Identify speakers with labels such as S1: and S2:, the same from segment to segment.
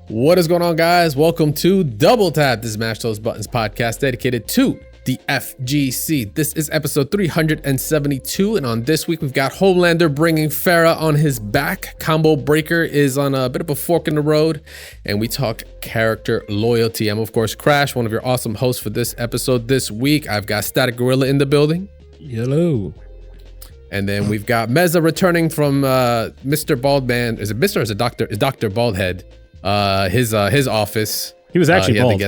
S1: What is going on, guys? Welcome to Double Tap. This is Mash Those Buttons podcast dedicated to the FGC. This is episode 372, and on this week we've got Homelander bringing Ferra on his back. Combo Breaker is on a bit of a fork in the road, and we talk character loyalty. I'm of course Crash, one of your awesome hosts for this episode. This week I've got Static Gorilla in the building.
S2: Hello.
S1: And then we've got Meza returning from Mr. Baldman. Is it Mr. or is it Doctor? Is Dr. Baldhead? His office.
S2: He was actually bald.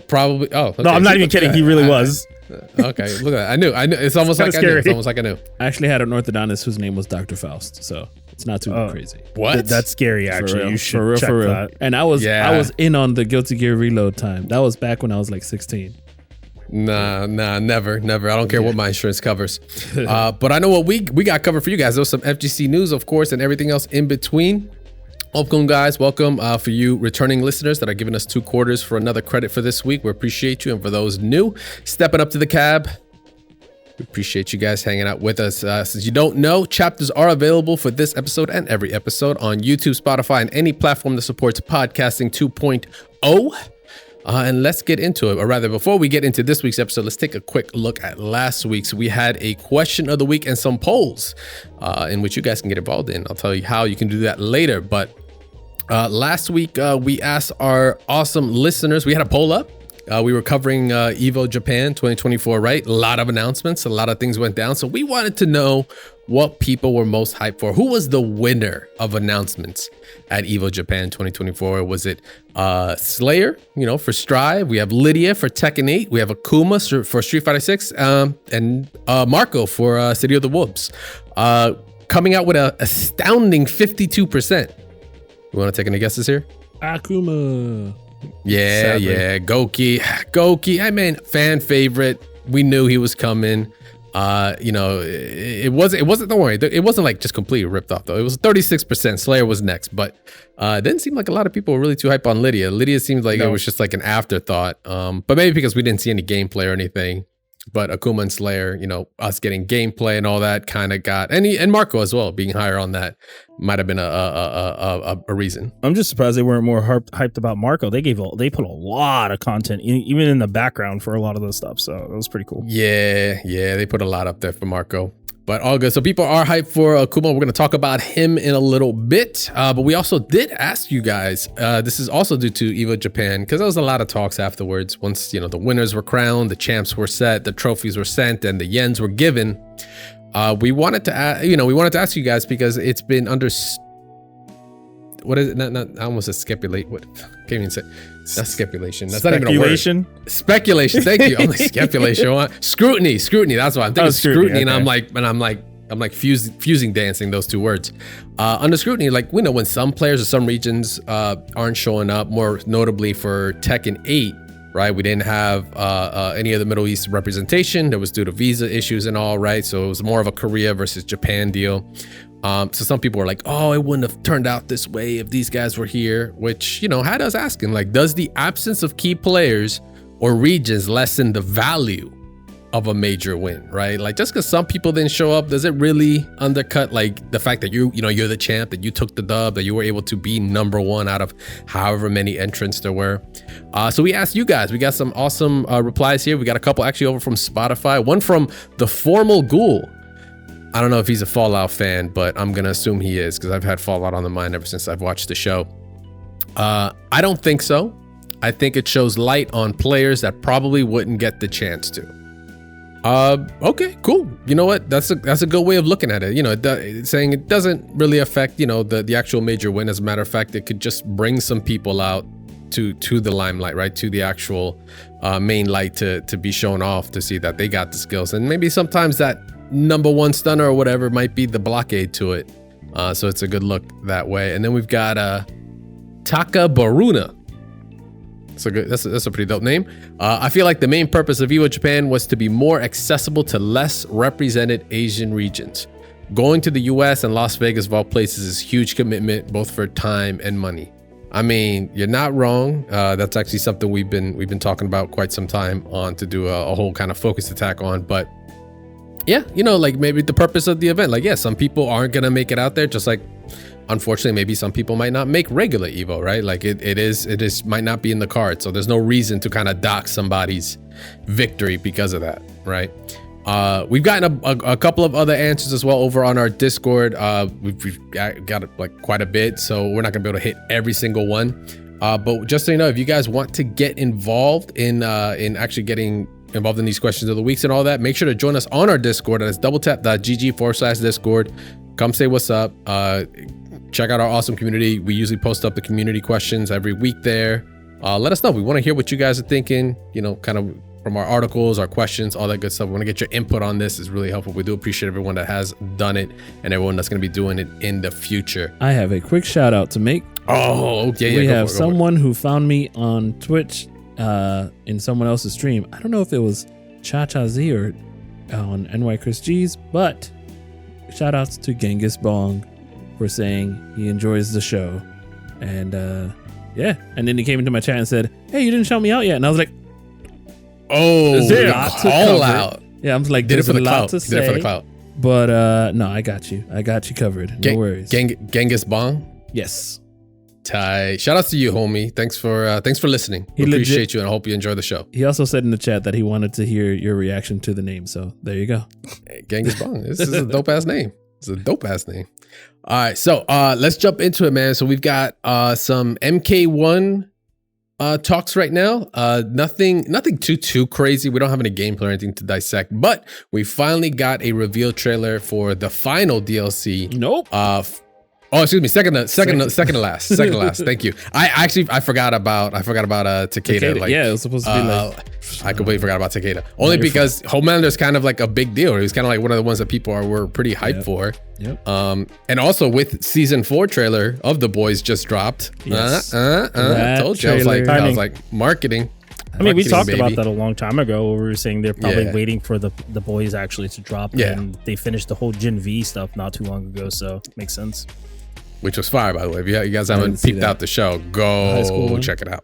S1: Probably. Oh, okay.
S2: No, I'm not even kidding. He really was.
S1: Okay, look at that. I knew. It's almost like I knew. It's almost like I knew.
S2: I actually had an orthodontist whose name was Dr. Faust, so it's not too crazy.
S1: What?
S3: That's scary, actually. You should check
S2: for real.
S3: that.
S2: And I was in on the Guilty Gear Reload time. That was back when I was like 16.
S1: Nah, never. I don't care what my insurance covers. But I know what we got covered for you guys. There was some FGC news, of course, and everything else in between. Welcome, guys. Welcome for you returning listeners that are giving us 2 quarters for another credit for this week. We appreciate you. And for those new, stepping up to the cab, we appreciate you guys hanging out with us. Since you don't know, chapters are available for this episode and every episode on YouTube, Spotify, and any platform that supports podcasting 2.0. And let's get into it. Or rather, before we get into this week's episode, let's take a quick look at last week's. We had a question of the week and some polls in which you guys can get involved in. I'll tell you how you can do that later. But last week, we asked our awesome listeners. We had a poll up. We were covering Evo Japan 2024, right? A lot of announcements. A lot of things went down. So we wanted to know what people were most hyped for. Who was the winner of announcements at Evo Japan 2024? Was it Slayer, for Strive? We have Lydia for Tekken 8. We have Akuma for Street Fighter 6, and Marco for City of the Wolves. Coming out with an astounding 52%. You want to take any guesses here?
S2: Akuma.
S1: Yeah, Goki. I mean, fan favorite. We knew he was coming. It wasn't, don't worry, it wasn't like just completely ripped off though. It was 36%. Slayer was next, but it didn't seem like a lot of people were really too hype on Lydia. Lydia seemed like it was just like an afterthought. But maybe because we didn't see any gameplay or anything. But Akuma and Slayer, us getting gameplay and all that kind of got, and Marco as well being higher on that might have been a reason.
S3: I'm just surprised they weren't more hyped about Marco. They put a lot of content, even in the background for a lot of this stuff. So it was pretty cool. Yeah,
S1: they put a lot up there for Marco. But all good. So people are hyped for Akuma. We're going to talk about him in a little bit. But we also did ask you guys, this is also due to Evo Japan, because there was a lot of talks afterwards. Once, the winners were crowned, the champs were set, the trophies were sent, and the yens were given. We wanted to ask you guys because it's been under, what is it? Not I almost said speculate. What? Can't even say. That's speculation. That's not even a word. Speculation. Thank you. I'm like speculation. Scrutiny. That's why I'm thinking scrutiny. Okay. And I'm like fusing dancing those two words. Under scrutiny, like we know when some players or some regions aren't showing up. More notably for Tekken 8, right? We didn't have any of the Middle East representation. That was due to visa issues and all, right? So it was more of a Korea versus Japan deal. So some people were like, oh, it wouldn't have turned out this way if these guys were here, which, had us asking, like, does the absence of key players or regions lessen the value of a major win, right? Like, just because some people didn't show up, does it really undercut, like, the fact that you're the champ, that you took the dub, that you were able to be number one out of however many entrants there were? So we asked you guys. We got some awesome replies here. We got a couple actually over from Spotify. One from the Formal Ghoul. I don't know if he's a Fallout fan, but I'm going to assume he is because I've had Fallout on the mind ever since I've watched the show. I don't think so. I think it shows light on players that probably wouldn't get the chance to. Okay, cool. You know what? That's a good way of looking at it. Saying it doesn't really affect, the actual major win. As a matter of fact, it could just bring some people out to the limelight, right? To the actual main light to be shown off, to see that they got the skills. And maybe sometimes that number one stunner or whatever might be the blockade to it. So it's a good look that way. And then we've got Taka Baruna. That's a pretty dope name. I feel like the main purpose of Evo Japan was to be more accessible to less represented Asian regions. Going to the US and Las Vegas of all places is a huge commitment, both for time and money. I mean, you're not wrong. That's actually something we've been talking about quite some time on to do a whole kind of focused attack on. But yeah, like maybe the purpose of the event, like, yeah, some people aren't gonna make it out there, just like unfortunately, maybe some people might not make regular Evo, right? Like it might not be in the card. So there's no reason to kind of dock somebody's victory because of that, right? We've gotten a couple of other answers as well over on our Discord. We've got like quite a bit, so we're not gonna be able to hit every single one. But just so you know, if you guys want to get involved in actually getting involved in these questions of the weeks and all that, make sure to join us on our Discord. That's doubletap.gg/Discord. Come say what's up. Check out our awesome community. We usually post up the community questions every week there. Let us know. We want to hear what you guys are thinking, you know, kind of from our articles, our questions, all that good stuff. We want to get your input on this. It's really helpful. We do appreciate everyone that has done it and everyone that's going to be doing it in the future.
S2: I have a quick shout out to make.
S1: Oh, yeah.
S2: We have someone who found me on Twitch in someone else's stream. I don't know if it was Cha-Cha Z or on NY Chris G's, but shout outs to Genghis Bong for saying he enjoys the show. And yeah, and then he came into my chat and said, hey, you didn't shout me out yet. And I was like,
S1: oh,
S2: call
S1: out.
S2: Yeah, I'm like,
S1: did it
S2: there's
S1: for the
S2: a lot
S1: clout.
S2: to
S1: Did it for the
S2: say.
S1: clout.
S2: But no, I got you. I got you covered. No worries.
S1: Genghis Bong.
S2: Yes.
S1: Tight. Shout out to you, homie. Thanks for listening. We appreciate you and I hope you enjoy the show.
S2: He also said in the chat that he wanted to hear your reaction to the name. So there you go.
S1: Hey, Genghis Bong. This is a dope ass name. It's a dope ass name. All right, so let's jump into it, man. So we've got some MK1 talks right now. Nothing too crazy. We don't have any gameplay or anything to dissect, but we finally got a reveal trailer for the final DLC.
S2: Nope.
S1: Oh, excuse me. Second to last. Thank you. I forgot about Takeda. Like,
S2: yeah, it was supposed to be like.
S1: I completely forgot about Takeda. Only because Homelander is kind of like a big deal. He was kind of like one of the ones that people were pretty hyped for.
S2: Yep.
S1: And also with season 4 trailer of The Boys just dropped.
S2: Yes.
S1: Told you. I was like marketing.
S3: I mean, we talked
S1: baby.
S3: about that a long time ago where we were saying they're probably waiting for the Boys actually to drop.
S1: Yeah.
S3: And they finished the whole Gen V stuff not too long ago, so makes sense.
S1: Which was fire, by the way. If you guys haven't peeped out the show, go check it out.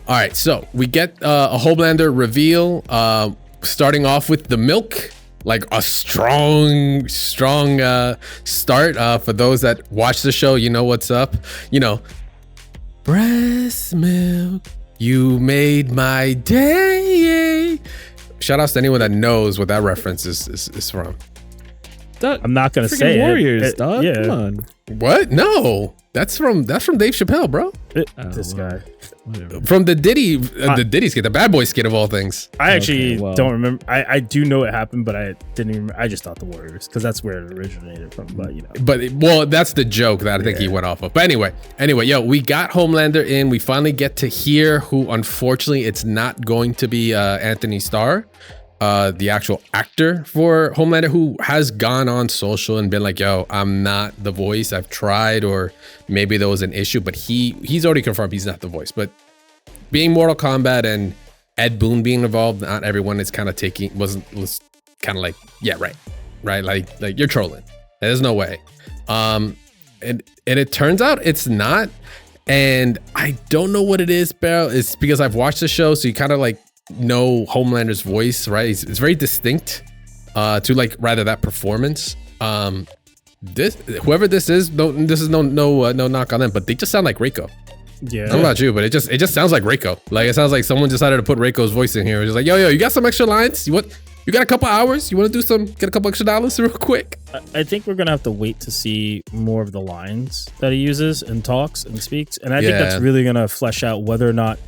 S1: All right, so we get a Homelander reveal, starting off with the milk, like a strong start. For those that watch the show, you know what's up. You know, breast milk, you made my day. Shout outs to anyone that knows what that reference is from.
S3: I'm not gonna say
S2: Warriors, dog. Yeah. Come on.
S1: What? No, that's from Dave Chappelle, bro.
S3: This guy.
S2: Whatever.
S1: From the Diddy skit, the Bad Boy skit of all things.
S3: I actually don't remember. I do know it happened, but I didn't even. I just thought the Warriors because that's where it originated from. But you know.
S1: That's the joke that I think he went off of. But anyway, yo, we got Homelander in. We finally get to hear who. Unfortunately, it's not going to be Anthony Starr. The actual actor for Homelander, who has gone on social and been like, yo, I'm not the voice. I've tried, or maybe there was an issue, but he's already confirmed he's not the voice. But being Mortal Kombat and Ed Boon being involved, not everyone is kind of was kind of like, yeah, right, like you're trolling. There's no way. And it turns out it's not, and I don't know what it is, Barrel. It's because I've watched the show, so you kind of like know Homelander's voice, right? It's very distinct to like rather that performance. Whoever this is, this is no knock on them, but they just sound like Reiko.
S3: Yeah.
S1: I don't know about you, but it just sounds like Reiko. Like it sounds like someone decided to put Reiko's voice in here. It's just like, yo, you got some extra lines? You got a couple hours? You want to get a couple extra dollars real quick?
S3: I think we're gonna have to wait to see more of the lines that he uses and talks and speaks, and I think that's really gonna flesh out whether or not.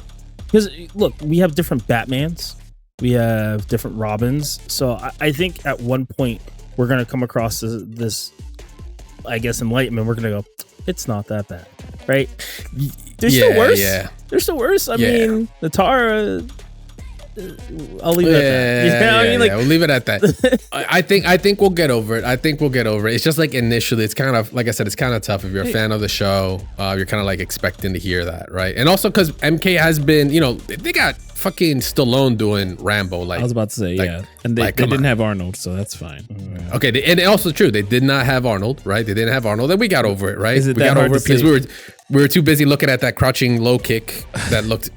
S3: Because look, we have different Batmans, we have different Robins, so I think at one point we're gonna come across this I guess, enlightenment. We're gonna go, it's not that bad, right? There's still worse. Yeah. There's still worse. I mean, the Tara. I'll leave it at that.
S1: We'll leave it at that. I think we'll get over it. It's just like initially, it's kind of like I said, it's kind of tough if you're a fan of the show. You're kind of like expecting to hear that, right? And also because MK has been, they got fucking Stallone doing Rambo. Like
S2: I was about to say, and they didn't have Arnold, so that's fine.
S1: Okay, and also true, they did not have Arnold, right? They didn't have Arnold, and we got over it, right?
S2: Is it
S1: we got over it because we were too busy looking at that crouching low kick that looked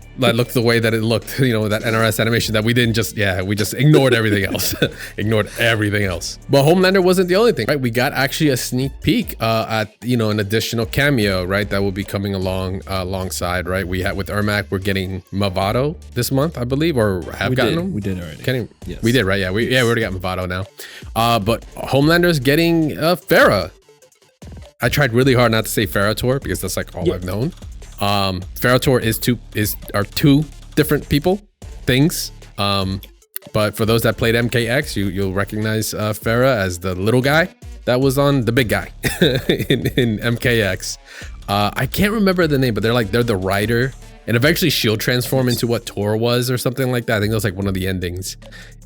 S1: the way that it looked, you know, that NRS animation, that we didn't just, we just ignored everything else. Ignored everything else. But Homelander wasn't the only thing, right? We got actually a sneak peek at, you know, an additional cameo, right? That will be coming alongside, right? We had with Ermac, we're getting Movado this month, I believe, or have gotten him.
S2: We did already.
S1: Yes. We did, right? Yeah, we already got Movado now. But Homelander's getting Ferra. I tried really hard not to say Ferrator because that's like all I've known. Ferrator are two different things. But for those that played MKX, you'll recognize Ferra as the little guy that was on the big guy in MKX. I can't remember the name, but they're the rider, and eventually she'll transform into what Tor was or something like that. I think that was like one of the endings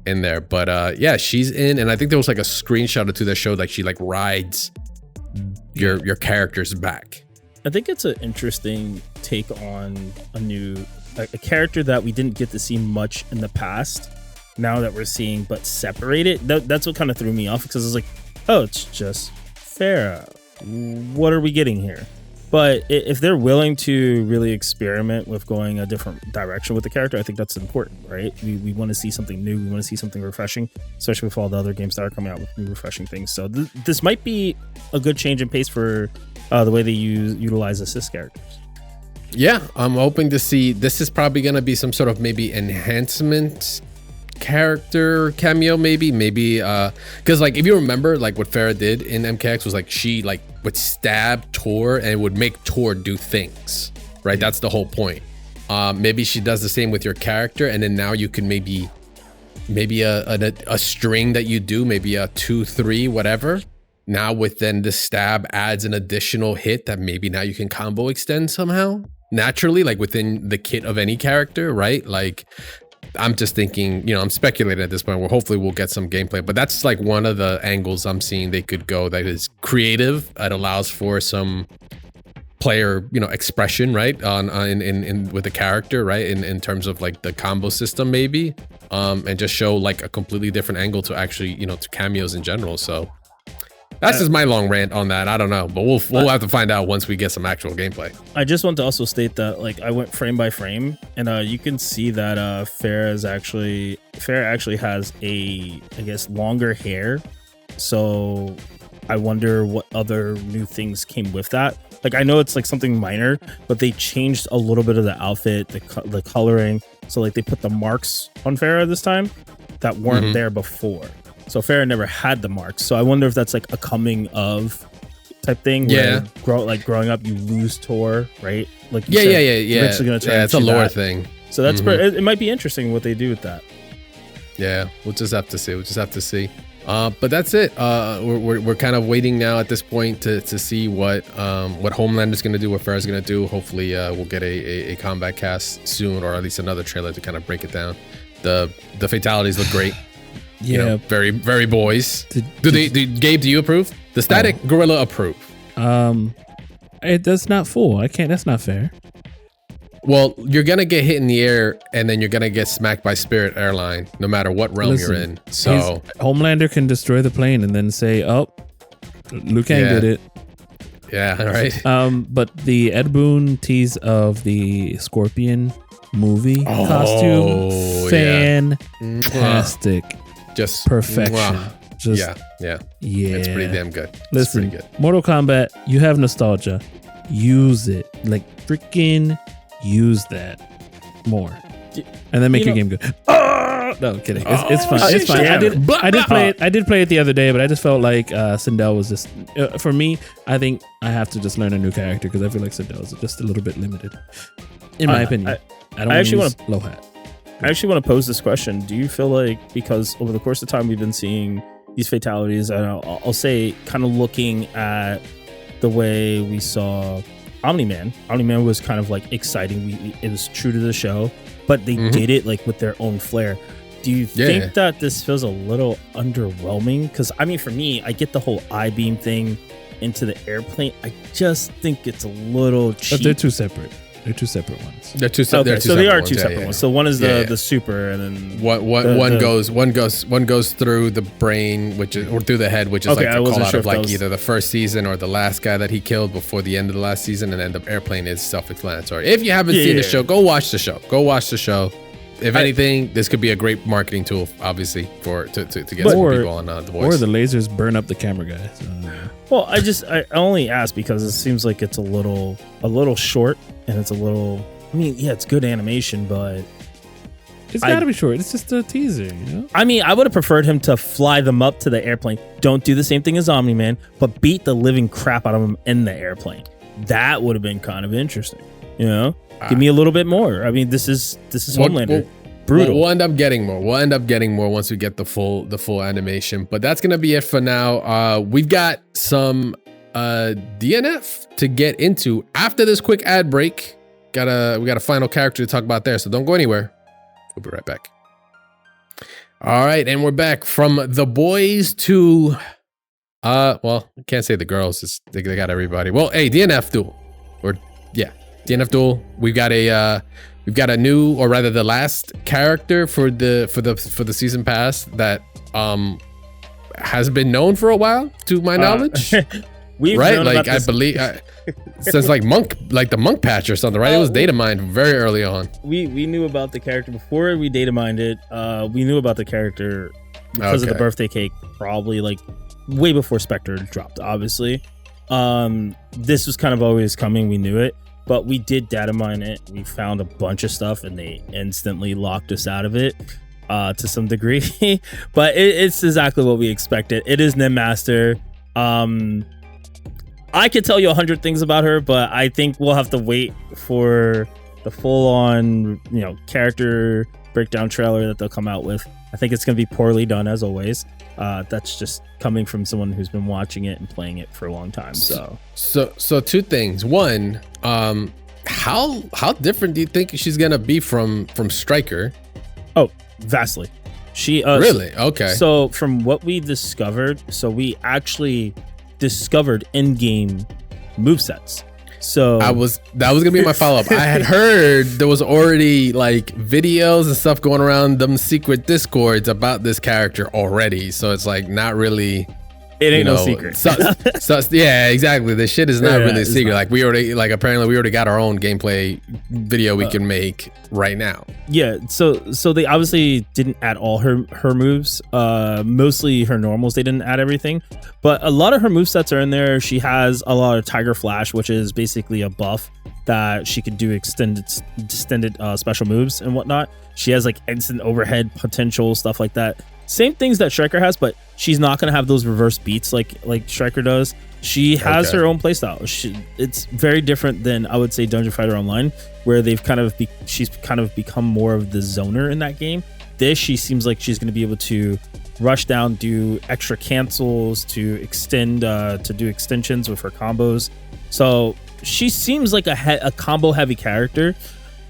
S1: in there. But yeah, she's in, and I think there was like a screenshot or two that showed like she like rides your character's back.
S3: I think it's an interesting take on a character that we didn't get to see much in the past. Now that we're seeing, but separated. That's what kind of threw me off, because I was like, oh, it's just Ferra. What are we getting here? But if they're willing to really experiment with going a different direction with the character, I think that's important, right? We want to see something new. We want to see something refreshing, especially with all the other games that are coming out with new refreshing things. So this might be a good change in pace for the way they utilize assist characters.
S1: Yeah, I'm hoping to see. This is probably going to be some sort of maybe enhancement character cameo, maybe because like if you remember, like what Ferra did in MKX was like she like would stab Tor and it would make Tor do things, right? That's the whole point. Maybe she does the same with your character, and then now you can maybe a string that you do, maybe a 2-3 whatever. Now with then the stab adds an additional hit that maybe now you can combo extend somehow naturally, like within the kit of any character, right? Like I'm just thinking, you know, I'm speculating at this point where hopefully we'll get some gameplay, but that's like one of the angles I'm seeing they could go that is creative. It allows for some player, you know, expression, right? In with the character, right? In terms of like the combo system, maybe, and just show like a completely different angle to actually, you know, to cameos in general. So that's just my long rant on that. I don't know, but we'll have to find out once we get some actual gameplay.
S3: I just want to also state that like I went frame by frame, and you can see that Ferra actually has I guess longer hair. So I wonder what other new things came with that. Like I know it's like something minor, but they changed a little bit of the outfit, the coloring. So like they put the marks on Ferra this time that weren't there before. So Ferra never had the marks. So I wonder if that's like a coming of type thing.
S1: Yeah.
S3: Where growing up, you lose Tor, right? Like
S1: yeah.
S3: It's
S1: a lore thing.
S3: So that's it might be interesting what they do with that.
S1: Yeah, we'll just have to see. But that's it. We're kind of waiting now at this point to see what Homelander's going to do, what Ferra's going to do. Hopefully, we'll get a combat cast soon, or at least another trailer to kind of break it down. The fatalities look great.
S2: Yeah,
S1: you know, very, very boys. Gabe, do you approve? The static gorilla approve.
S2: That's not full. I can't. That's not fair.
S1: Well, you're gonna get hit in the air, and then you're gonna get smacked by Spirit Airline, no matter what realm you're in. So
S2: Homelander can destroy the plane and then say, "Oh, Liu Kang did it."
S1: Yeah, right.
S2: But the Ed Boon tease of the Scorpion movie costume, fantastic.
S1: Just
S2: perfection. Just
S1: yeah. It's pretty damn good.
S2: Listen, Mortal Kombat, you have nostalgia. Use it. Like freaking use that more. And then make your game good. No, I'm kidding. It's fun. It's fine. I did play it the other day, but I just felt like Sindel was just for me, I think I have to just learn a new character because I feel like Sindel is just a little bit limited. In my opinion. I don't actually want to low hat.
S3: I actually want to pose this question. Do you feel like, because over the course of time we've been seeing these fatalities, and I'll say kind of looking at the way we saw Omni-Man was kind of like exciting. It was true to the show, but they did it like with their own flair. Do you think that this feels a little underwhelming? Because I mean, for me, I get the whole I-beam thing into the airplane. I just think it's a little cheap.
S2: But they're too separate. They're two separate ones.
S1: They're two.
S3: Okay,
S1: they're two
S3: so they are
S1: ones.
S3: two
S1: Yeah,
S3: separate
S1: yeah.
S3: ones. So one is
S1: Yeah,
S3: the super, and then
S1: one goes through the brain, which is or through the head, which is
S3: Okay,
S1: like
S3: I
S1: the
S3: wasn't
S1: call out
S3: sure
S1: of
S3: if that
S1: like
S3: was-
S1: either the first season or the last guy that he killed before the end of the last season, and then the airplane is self-explanatory. If you haven't seen the show, go watch the show. Go watch the show. If anything, this could be a great marketing tool, obviously, to get some people on The Voice.
S2: Or the lasers burn up the camera guys.
S3: Well, I only ask because it seems like it's a little short, and it's a little. I mean, yeah, it's good animation, but
S2: It's got to be short. It's just a teaser, you know?
S3: I mean, I would have preferred him to fly them up to the airplane. Don't do the same thing as Omni-Man, but beat the living crap out of him in the airplane. That would have been kind of interesting, you know? Give me a little bit more. I mean, this is Homelander. Brutal.
S1: We'll end up getting more. We'll end up getting more once we get the full animation. But that's gonna be it for now. We've got some DNF to get into after this quick ad break. We got a final character to talk about there, so don't go anywhere. We'll be right back. All right, and we're back from the boys to well, I can't say the girls. They got everybody. Well, hey, DNF Duel, DNF Duel. We've got a new, or rather, the last character for the season pass that has been known for a while, to my knowledge. Right, like I believe since like the monk patch or something, right? It was data mined very early on.
S3: We knew about the character before we data mined it. We knew about the character because of the birthday cake, probably like way before Spectre dropped. Obviously, this was kind of always coming. We knew it. But we did data mine it. We found a bunch of stuff, and they instantly locked us out of it to some degree. But it's exactly what we expected. It is Nen Master. I could tell you 100 things about her, but I think we'll have to wait for the full-on, character breakdown trailer that they'll come out with. I think it's going to be poorly done, as always. That's just coming from someone who's been watching it and playing it for a long time. So
S1: two things. One, how different do you think she's gonna be from Stryker?
S3: Oh, vastly. She
S1: really? Okay.
S3: So from what we discovered, we actually discovered in-game movesets. So
S1: that was gonna be my follow-up. I had heard there was already like videos and stuff going around them secret discords about this character already, so it's like not really,
S3: it ain't no secret.
S1: Yeah, exactly. The shit is not really a secret. Like apparently we already got our own gameplay video we can make right now.
S3: Yeah, so they obviously didn't add all her moves. Mostly her normals, they didn't add everything. But a lot of her movesets are in there. She has a lot of Tiger Flash, which is basically a buff that she could do extended special moves and whatnot. She has like instant overhead potential, stuff like that. Same things that Stryker has, but she's not going to have those reverse beats like Stryker does. She has her own playstyle. It's very different than, I would say, Dungeon Fighter Online, where she's kind of become more of the zoner in that game. She seems like she's going to be able to rush down, do extra cancels, to extend, to do extensions with her combos. So she seems like a combo heavy character.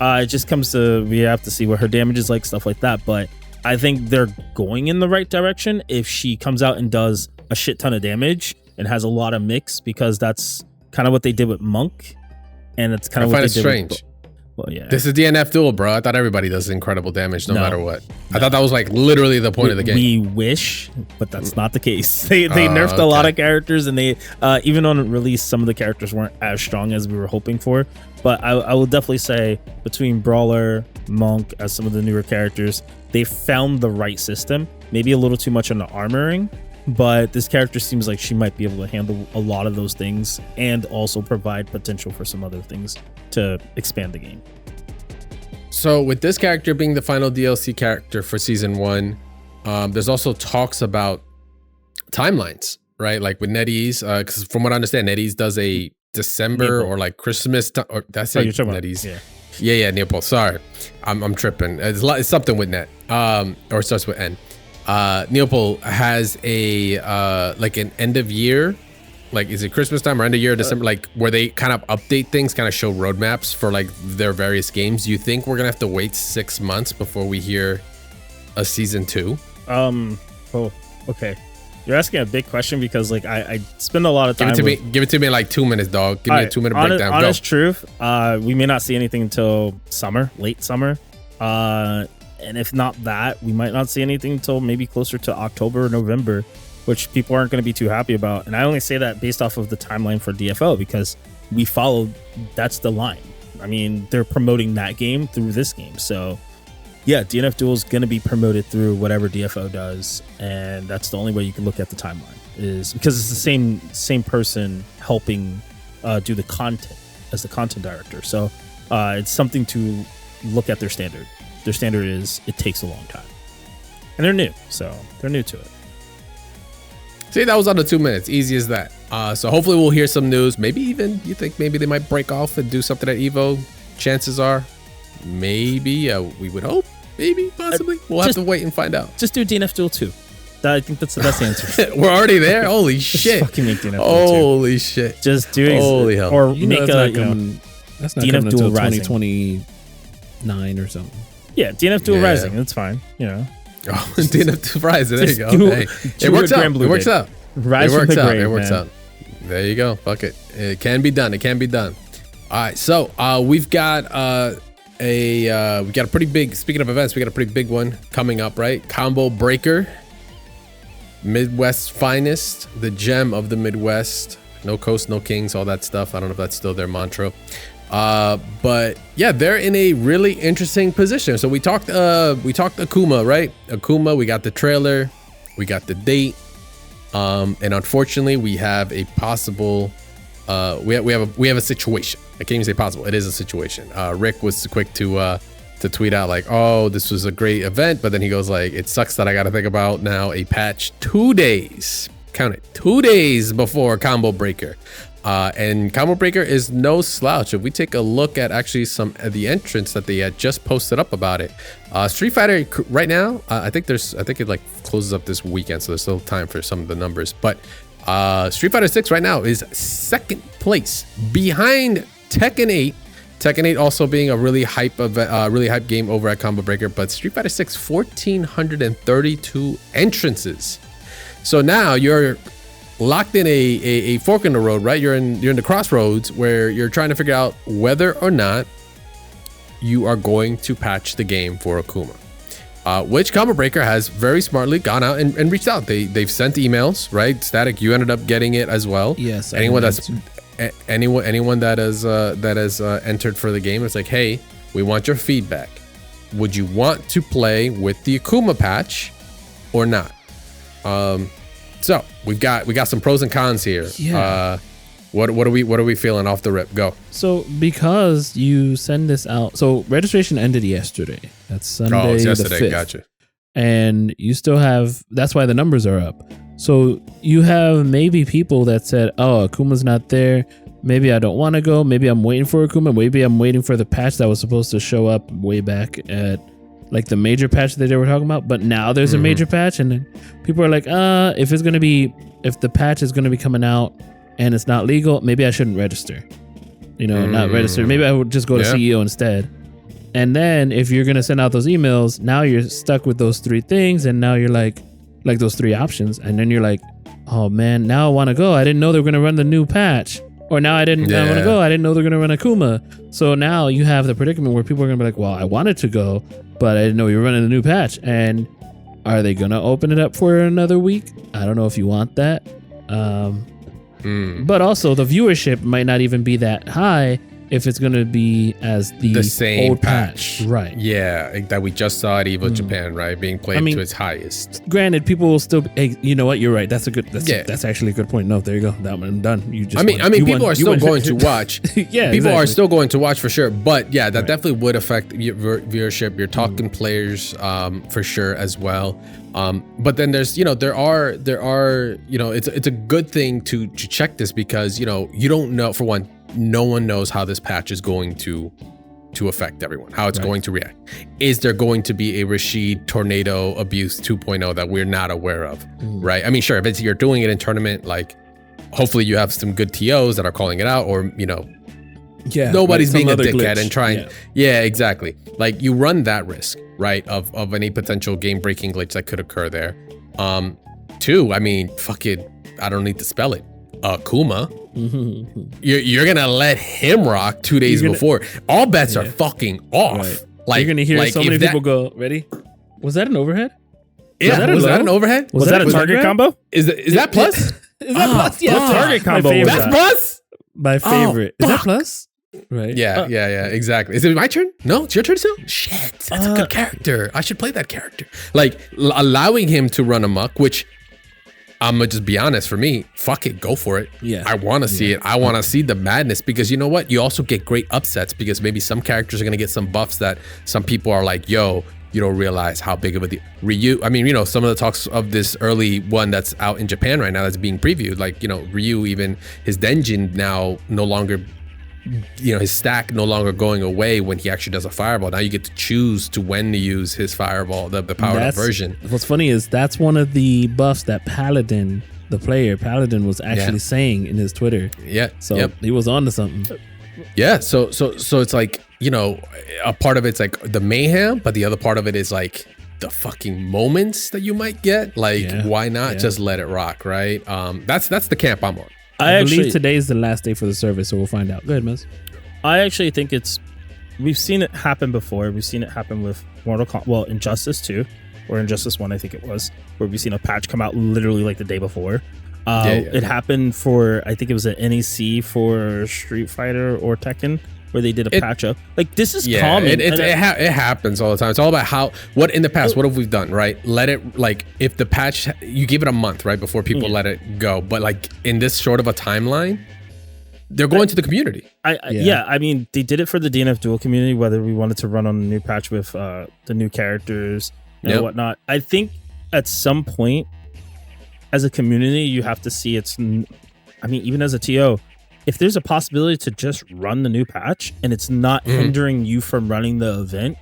S3: It just comes to, we have to see what her damage is like, stuff like that. But I think they're going in the right direction if she comes out and does a shit ton of damage and has a lot of mix, because that's kind of what they did with Monk, and it's kind of what they did
S1: strange.
S3: Well, yeah.
S1: This is DNF Duel, bro. I thought everybody does incredible damage no matter what. I thought that was like literally the point of the game.
S3: We wish, but that's not the case. They nerfed a lot of characters, and they even on release, some of the characters weren't as strong as we were hoping for. But I will definitely say, between Brawler, Monk, as some of the newer characters, they found the right system. Maybe a little too much on the armoring, but this character seems like she might be able to handle a lot of those things and also provide potential for some other things to expand the game.
S1: So with this character being the final DLC character for season 1, there's also talks about timelines, right? Like with NetEase, because from what I understand, NetEase does a December or like Christmas, or that's like NetEase. Yeah, Neopol. Sorry, I'm tripping. It's something with Net, or it starts with N. Neopol has a like an end of year, like is it Christmas time or end of year, December, like where they kind of update things, kind of show roadmaps for like their various games. Do you think we're gonna have to wait 6 months before we hear a season 2?
S3: Oh, okay. You're asking a big question because like I spend a lot of time.
S1: Give it to me in like 2 minutes, dog. Give me a 2-minute breakdown.
S3: Honest truth, we may not see anything until late summer. And if not that, we might not see anything until maybe closer to October or November, which people aren't going to be too happy about. And I only say that based off of the timeline for DFO because we followed. That's the line. I mean, they're promoting that game through this game, so. Yeah, DNF Duel is going to be promoted through whatever DFO does, and that's the only way you can look at the timeline is because it's the same person helping do the content as the content director. So it's something to look at their standard. Their standard is it takes a long time, and they're new, so they're new to it.
S1: See, that was under 2 minutes, easy as that. So hopefully we'll hear some news. Maybe even you think maybe they might break off and do something at Evo. Chances are. Maybe we would hope, maybe possibly we'll have to wait and find out.
S3: Just do DNF Duel 2. I think that's the best answer.
S1: We're already there. Holy shit!
S3: Fucking make DNF Duel 2.
S1: Holy shit!
S3: Just do
S1: holy hell.
S3: Or
S2: you
S3: make
S2: that's not
S3: DNF Duel
S2: until
S3: Rising
S2: 2029 or something.
S3: Yeah, DNF Duel Rising. That's fine. You know.
S1: Oh, DNF Duel Rising. There you go. Hey, it works out. It works out.
S3: Rise
S1: it works out.
S3: Grave,
S1: it works out. There you go. Fuck it. It can be done. It can be done. All right. So we've got we got a pretty big, speaking of events, we got a pretty big one coming up, right? Combo Breaker, Midwest's finest, the gem of the Midwest, no coast, no kings, all that stuff. I don't know if that's still their mantra. But yeah, they're in a really interesting position. So we talked Akuma, right? Akuma, we got the trailer, we got the date. And unfortunately we have a possible, we have a situation. I can't even say possible. It is a situation. Rick was quick to tweet out like, "Oh, this was a great event," but then he goes like, "It sucks that I got to think about now a patch 2 days. Count it, 2 days before Combo Breaker." And Combo Breaker is no slouch. If we take a look at actually some of the entrants that they had just posted up about it, Street Fighter right now, I think it like closes up this weekend, so there's still time for some of the numbers. But Street Fighter 6 right now is second place behind Tekken 8. Tekken 8 also being a really hype game over at Combo Breaker, but Street Fighter 6 1,432 entrances. So now you're locked in a fork in the road, right? You're in the crossroads where you're trying to figure out whether or not you are going to patch the game for Akuma, which Combo Breaker has very smartly gone out and reached out. They've sent emails, right? Static, you ended up getting it as well.
S2: Yes.
S1: Anyone that has entered for the game, it's like, hey, we want your feedback. Would you want to play with the Akuma patch or not? So we got some pros and cons here.
S2: Yeah.
S1: What are we feeling off the rip? Go.
S2: So because you send this out, so registration ended yesterday. That's Sunday.
S1: Oh, it's yesterday.
S2: The 5th.
S1: Gotcha.
S2: And you still have. That's why the numbers are up. So you have maybe people that said, "Oh, Akuma's not there. Maybe I don't want to go. Maybe I'm waiting for Akuma. Maybe I'm waiting for the patch that was supposed to show up way back at." Like the major patch that they were talking about, but now there's a major patch, and then people are like, if the patch is gonna be coming out and it's not legal, maybe I shouldn't register. Not register. Maybe I would just go to CEO instead. And then if you're gonna send out those emails, now you're stuck with those 3 things, and now you're like those 3 options, and then you're like, oh man, now I want to go. I didn't know they were gonna run the new patch, or now I want to go. I didn't know they're gonna run Akuma. So now you have the predicament where people are gonna be like, well, I wanted to go, but I didn't know you were running a new patch. And are they going to open it up for another week? I don't know if you want that. But also the viewership might not even be that high if it's going to be as the
S1: same
S2: old patch. Right.
S1: Yeah, that we just saw at Evo Japan, right? Being played to its highest.
S2: Granted, people will still, hey, you know what? You're right. That's actually a good point. No, there you go. That one done.
S1: People are still going to watch.
S2: Yeah,
S1: people are still going to watch for sure. But yeah, that definitely would affect your viewership. You're talking players for sure as well. But then there's, there are, it's a good thing to check this because, you don't know, for one, no one knows how this patch is going to affect everyone, how it's going to react. Is there going to be a Rashid tornado abuse 2.0 that we're not aware of, right? I mean, sure, if you're doing it in tournament, like hopefully you have some good TOs that are calling it out, or, nobody's being a dickhead glitch. And trying. Yeah, exactly. Like you run that risk, right? Of any potential game breaking glitch that could occur there. 2, I mean, fucking, I don't need to spell it. Akuma. You're gonna let him rock 2 days before. All bets are fucking off.
S2: Right.
S1: Like,
S2: you're gonna hear so many people go, "Ready? Was that an overhead?
S1: Yeah, was that an overhead?
S3: Was that a target combo?
S1: Is that plus?
S2: Is that plus? Yeah,
S3: target combo.
S1: That's plus.
S2: My favorite. Is that plus? Right.
S1: Yeah, exactly. Is it my turn? No, it's your turn still? Shit, that's a good character. I should play that character. Like, allowing him to run amok, which I'm going to just be honest, for me, fuck it, go for it.
S2: Yeah.
S1: I want to see it. I want to see the madness, because you know what? You also get great upsets, because maybe some characters are going to get some buffs that some people are like, yo, you don't realize how big of a deal. Ryu, I mean, you know, some of the talks of this early one that's out in Japan right now that's being previewed, like, you know, Ryu, even his Denjin now no longer, you know, his stack no longer going away when he actually does a fireball. Now you get to choose to when to use his fireball, the powered up version.
S2: What's funny is that's one of the buffs that Paladin, the player Paladin, was actually saying in his Twitter.
S1: Yeah.
S2: So he was on to something.
S1: Yeah. So it's like, you know, a part of it's like the mayhem, but the other part of it is like the fucking moments that you might get. Like, why not just let it rock, right? That's the camp I'm on.
S2: I believe today is the last day for the service, so we'll find out. Go ahead, Miz.
S3: I actually think we've seen it happen before. We've seen it happen with Mortal Kombat, well, Injustice 2, or Injustice 1, I think it was, where we've seen a patch come out literally like the day before. It happened for, I think it was an NEC for Street Fighter or Tekken, where they did a patch up. Like, this is common.
S1: It happens all the time. It's all about what in the past, what have we done, right? Let it, like, if the patch, you give it a month, right, before people let it go. But like in this short of a timeline, they're going to the community.
S3: I mean, they did it for the DNF Duel community, whether we wanted to run on a new patch with the new characters and whatnot. I think at some point, as a community, you have to see even as a TO, if there's a possibility to just run the new patch and it's not hindering you from running the event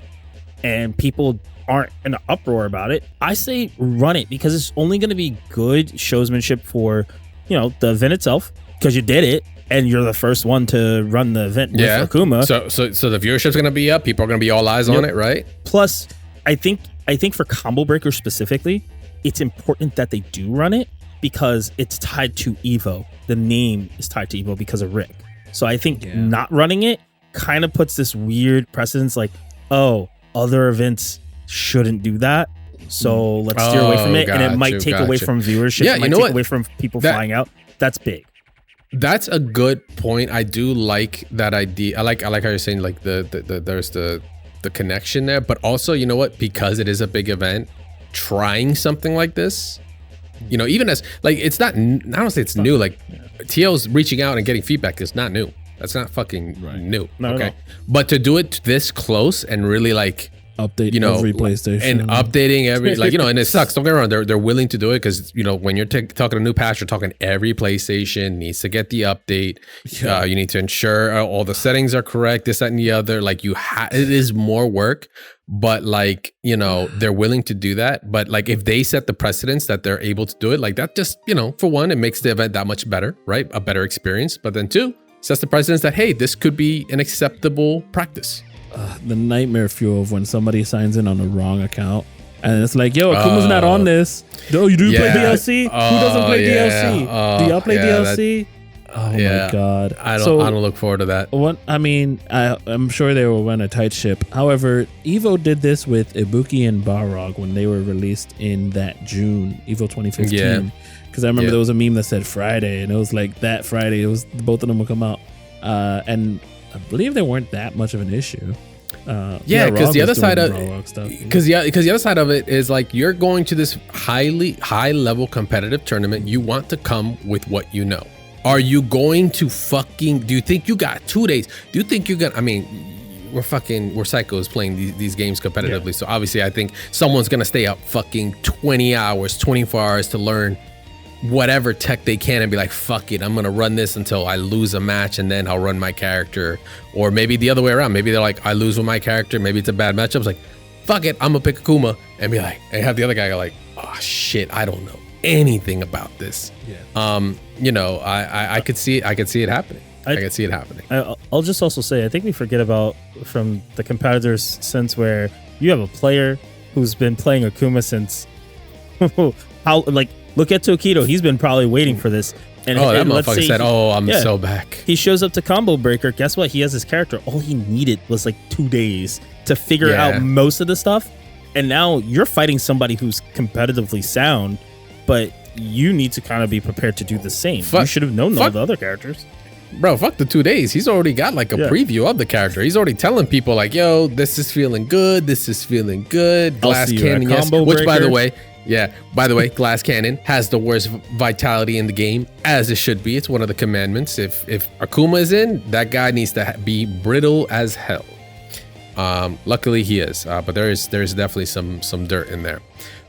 S3: and people aren't in an uproar about it, I say run it, because it's only going to be good showsmanship for, you know, the event itself, because you did it and you're the first one to run the event with Akuma.
S1: So the viewership's going to be up. People are going to be all eyes on it, right?
S3: Plus, I think for Combo Breaker specifically, it's important that they do run it, because it's tied to Evo. The name is tied to Evo because of Rick. So I think not running it kind of puts this weird precedence, like, oh, other events shouldn't do that, so let's steer away from it. And it might take away from viewership.
S1: Yeah,
S3: it might take away from people flying out. That's big.
S1: That's a good point. I do like that idea. I like how you're saying, like, there's the connection there, but also, you know what, because it is a big event, trying something like this, you know, even as, like, it's not, I don't say it's new, like TO's reaching out and getting feedback is not new. That's not fucking new. Okay. But to do it this close and really, like,
S2: update, you know, every PlayStation
S1: and updating every, like, you know, and it sucks. Don't get me wrong. They're willing to do it, because, you know, when you're talking a new patch, you're talking every PlayStation needs to get the update. You need to ensure all the settings are correct, this, that, and the other. Like, it is more work, but, like, you know, they're willing to do that. But, like, if they set the precedence that they're able to do it, like, that just, you know, for one, it makes the event that much better, right? A better experience. But then two, sets the precedence that, hey, this could be an acceptable practice.
S2: The nightmare fuel of when somebody signs in on the wrong account and it's like, yo, Akuma's not on this. No, you do play DLC? Who doesn't play DLC? Do y'all play DLC? Oh my god!
S1: I don't look forward to that.
S2: I'm sure they will run a tight ship. However, Evo did this with Ibuki and Balrog when they were released in that June Evo 2015. Yeah. Because I remember there was a meme that said Friday, and it was like that Friday. It was both of them would come out, and I believe they weren't that much of an issue.
S1: Because the other side of the other side of it is, like, you're going to this high level competitive tournament. You want to come with what you know. Are you going to do you think you got 2 days? Do you think you're gonna, I mean, we're psychos playing these games competitively. So obviously I think someone's gonna stay up fucking 20 hours, 24 hours to learn whatever tech they can and be like, fuck it, I'm gonna run this until I lose a match and then I'll run my character. Or maybe the other way around. Maybe they're like, I lose with my character, maybe it's a bad matchup. It's like, fuck it, I'm gonna pick Akuma and be like, and have the other guy go like, oh shit, I don't know anything about this. You know, I could see it happening. I could see it happening.
S3: I'll just also say, I think we forget about, from the competitor's sense, where you have a player who's been playing Akuma since how, like, Look at Tokido. He's been probably waiting for this. And
S1: that motherfucker said, I'm so back.
S3: He shows up to Combo Breaker. Guess what? He has his character. All he needed was like 2 days to figure out most of the stuff. And now you're fighting somebody who's competitively sound, but you need to kind of be prepared to do the same. You should have known all the other characters.
S1: Bro, fuck the 2 days. He's already got like a preview of the character. He's already telling people like, yo, this is feeling good. This is feeling good. Glass Cannon, yes. Which, by the way, Glass Cannon has the worst vitality in the game, as it should be. It's one of the commandments. If Akuma is in, that guy needs to be brittle as hell. Luckily he is, but there's definitely some dirt in there.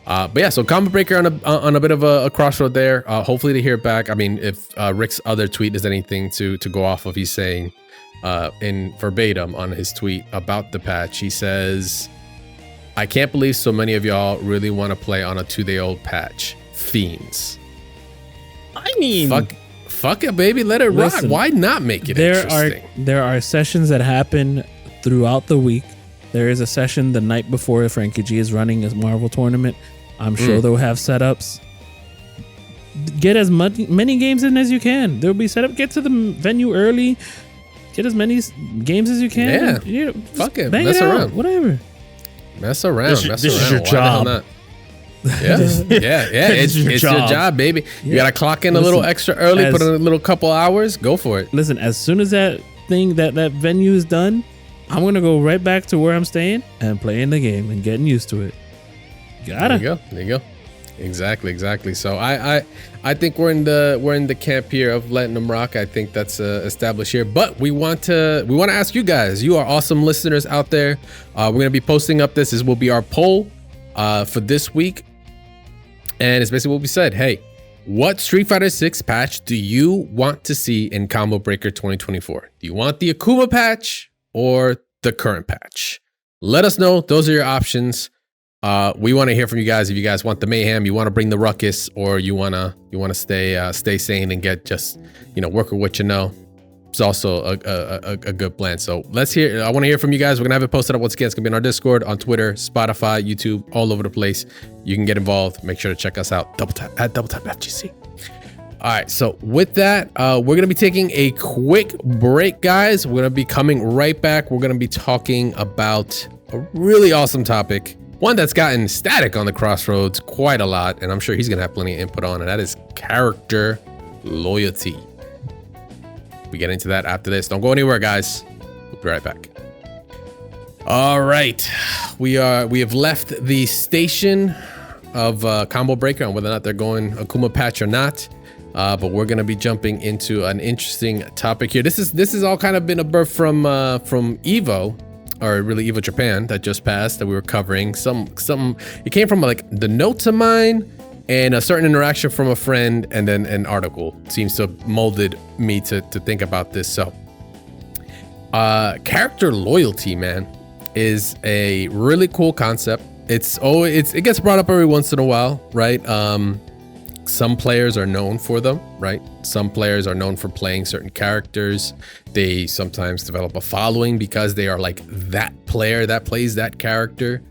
S1: But yeah, so Combo Breaker on a bit of a crossroad there. Hopefully to hear back. I mean, if Rick's other tweet is anything to go off of, he's saying in verbatim on his tweet about the patch, he says, I can't believe so many of y'all really want to play on a 2-day-old patch. Fiends.
S3: I mean,
S1: fuck it, baby. Let it rock. Why not make it interesting?
S2: There are sessions that happen throughout the week. There is a session the night before Frankie G is running his Marvel tournament. I'm sure they'll have setups. Get as many games in as you can. There'll be setup. Get to the venue early. Get as many games as you can.
S1: Yeah. Fuck it.
S2: Mess around. Whatever.
S1: Mess around.
S3: This is your job.
S1: Yeah. It's your job, baby. You gotta clock in a little extra early, put in a little couple hours. Go for it.
S2: Listen, as soon as that venue is done, I'm gonna go right back to where I'm staying and playing the game and getting used to it. There you
S1: go. Exactly. So I think we're in the camp here of letting them rock. I think that's established here. But we want to ask you guys. You are awesome listeners out there. We're gonna be posting up this. This will be our poll for this week, and it's basically what we said. Hey, what Street Fighter 6 patch do you want to see in Combo Breaker 2024? Do you want the Akuma patch or the current patch? Let us know. Those are your options. We want to hear from you guys. If you guys want the mayhem, you want to bring the ruckus, or you wanna stay sane and get just work with what you know. It's also a good plan. So let's hear. I want to hear from you guys. We're gonna have it posted up once again. It's gonna be in our Discord, on Twitter, Spotify, YouTube, all over the place. You can get involved. Make sure to check us out. Double tap FGC. All right, so with that, we're gonna be taking a quick break, guys. We're gonna be coming right back. We're gonna be talking about a really awesome topic, one that's gotten static on the Crossroads quite a lot, and I'm sure he's gonna have plenty of input on, and that is character loyalty. We get into that after this. Don't go anywhere, guys. We'll be right back. All right, we have left the station of Combo Breaker on whether or not they're going Akuma patch or not. But we're gonna be jumping into an interesting topic here. This is all kind of been a birth from Evo, or really Evo Japan that just passed that we were covering. It came from like the notes of mine and a certain interaction from a friend, and then an article seems to have molded me to think about this. So, character loyalty, man, is a really cool concept. It gets brought up every once in a while, right? Some players are known for them, right? Some players are known for playing certain characters. They sometimes develop a following because they are like that player that plays that character.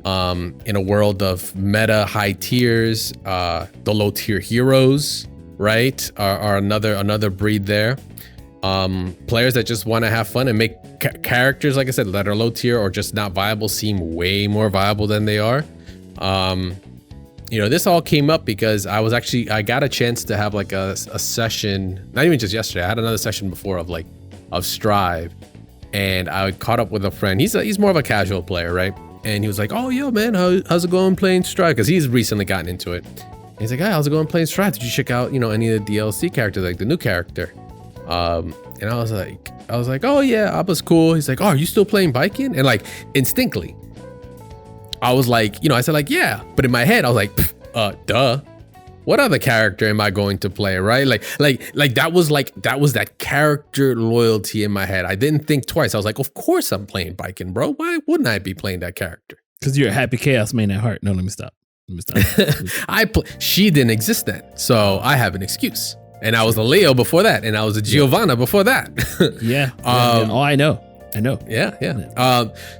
S1: In a world of meta high tiers, the low tier heroes, right, are another breed there. Players that just want to have fun and make characters, like I said, that are low tier or just not viable seem way more viable than they are. This all came up because I got a chance to have like a session, not even just yesterday. I had another session before of Strive, and I caught up with a friend. He's more of a casual player, right? And he was like, "Oh, yo, man, how's it going playing Strive?" Because he's recently gotten into it. And he's like, "Hey, how's it going playing Strive? Did you check out, any of the DLC characters, like the new character?" And I was like, "Oh yeah, Abba's cool." He's like, "Oh, are you still playing Biking?" And like instinctively, I was like, I said like, "Yeah," but in my head, I was like, "Duh. What other character am I going to play?" Right? That was that character loyalty in my head. I didn't think twice. I was like, "Of course I'm playing Biking, bro. Why wouldn't I be playing that character?"
S2: Because you're a happy chaos main at heart. No, let me stop.
S1: She didn't exist then, so I have an excuse. And I was a Leo before that, and I was a Giovanna before that.
S2: Yeah. Oh, I know. I know.
S1: Yeah.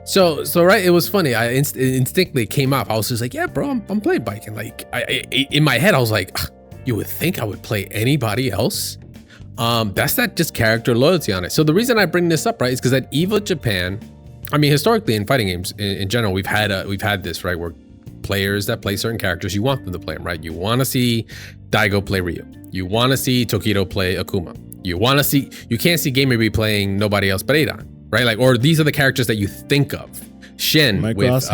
S1: So right, it was funny. I instinctively came up. I was just like, yeah, bro, I'm playing bike. And like, in my head, I was like, you would think I would play anybody else. That's that just character loyalty on it. So the reason I bring this up, right, is because at EVO Japan, I mean, historically in fighting games in general, we've had this, right, where players that play certain characters, you want them to play them, right? You want to see Daigo play Ryu. You want to see Tokido play Akuma. You can't see Gamer be playing nobody else but Adon, right? Like, or these are the characters that you think of. Shen with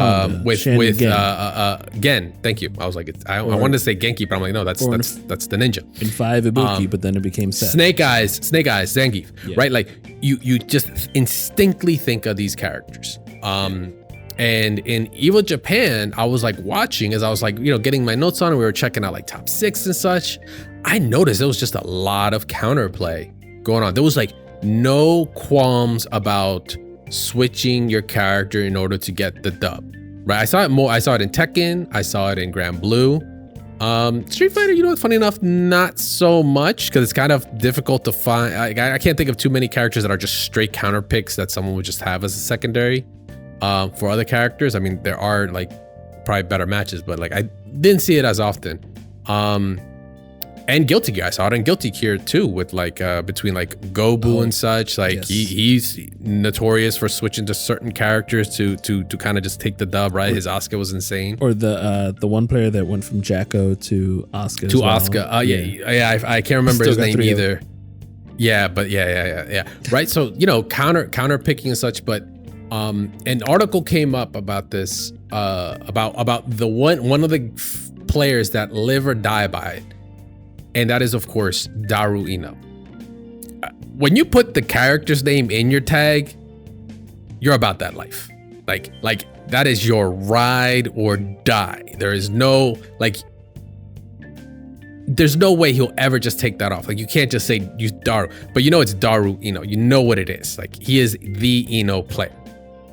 S1: Gen. Thank you. I was like, I wanted to say Genki, but I'm like, no, that's the ninja.
S2: In 5 Ibuki, but then it became Seth.
S1: Snake Eyes, Zangief, right? Like you just instinctively think of these characters. And in EVO Japan, I was like watching as I was like, getting my notes on, and we were checking out like top 6 and such. I noticed there was just a lot of counterplay going on. There was like no qualms about switching your character in order to get the dub, right? I saw it in Tekken, I saw it in Grand Blue. Street Fighter, funny enough, not so much, because it's kind of difficult to find. I can't think of too many characters that are just straight counter picks that someone would just have as a secondary for other characters. I mean, there are like probably better matches, but like I didn't see it as often. And Guilty Gear, I saw it in Guilty Gear too, with like between like Gobu and such. Like yes. He's notorious for switching to certain characters to kind of just take the dub, right? His Asuka was insane.
S2: Or the one player that went from Jacko to Asuka.
S1: To Asuka. Yeah. I can't remember his name either. Yeah, but yeah. Right. So counter picking and such, but an article came up about this about the one of the players that live or die by it. And that is, of course, Daru Ino. When you put the character's name in your tag, you're about that life. Like that is your ride or die. There is no there's no way he'll ever just take that off. Like you can't just say you Daru, but it's Daru Ino. You know what it is. Like he is the Ino player,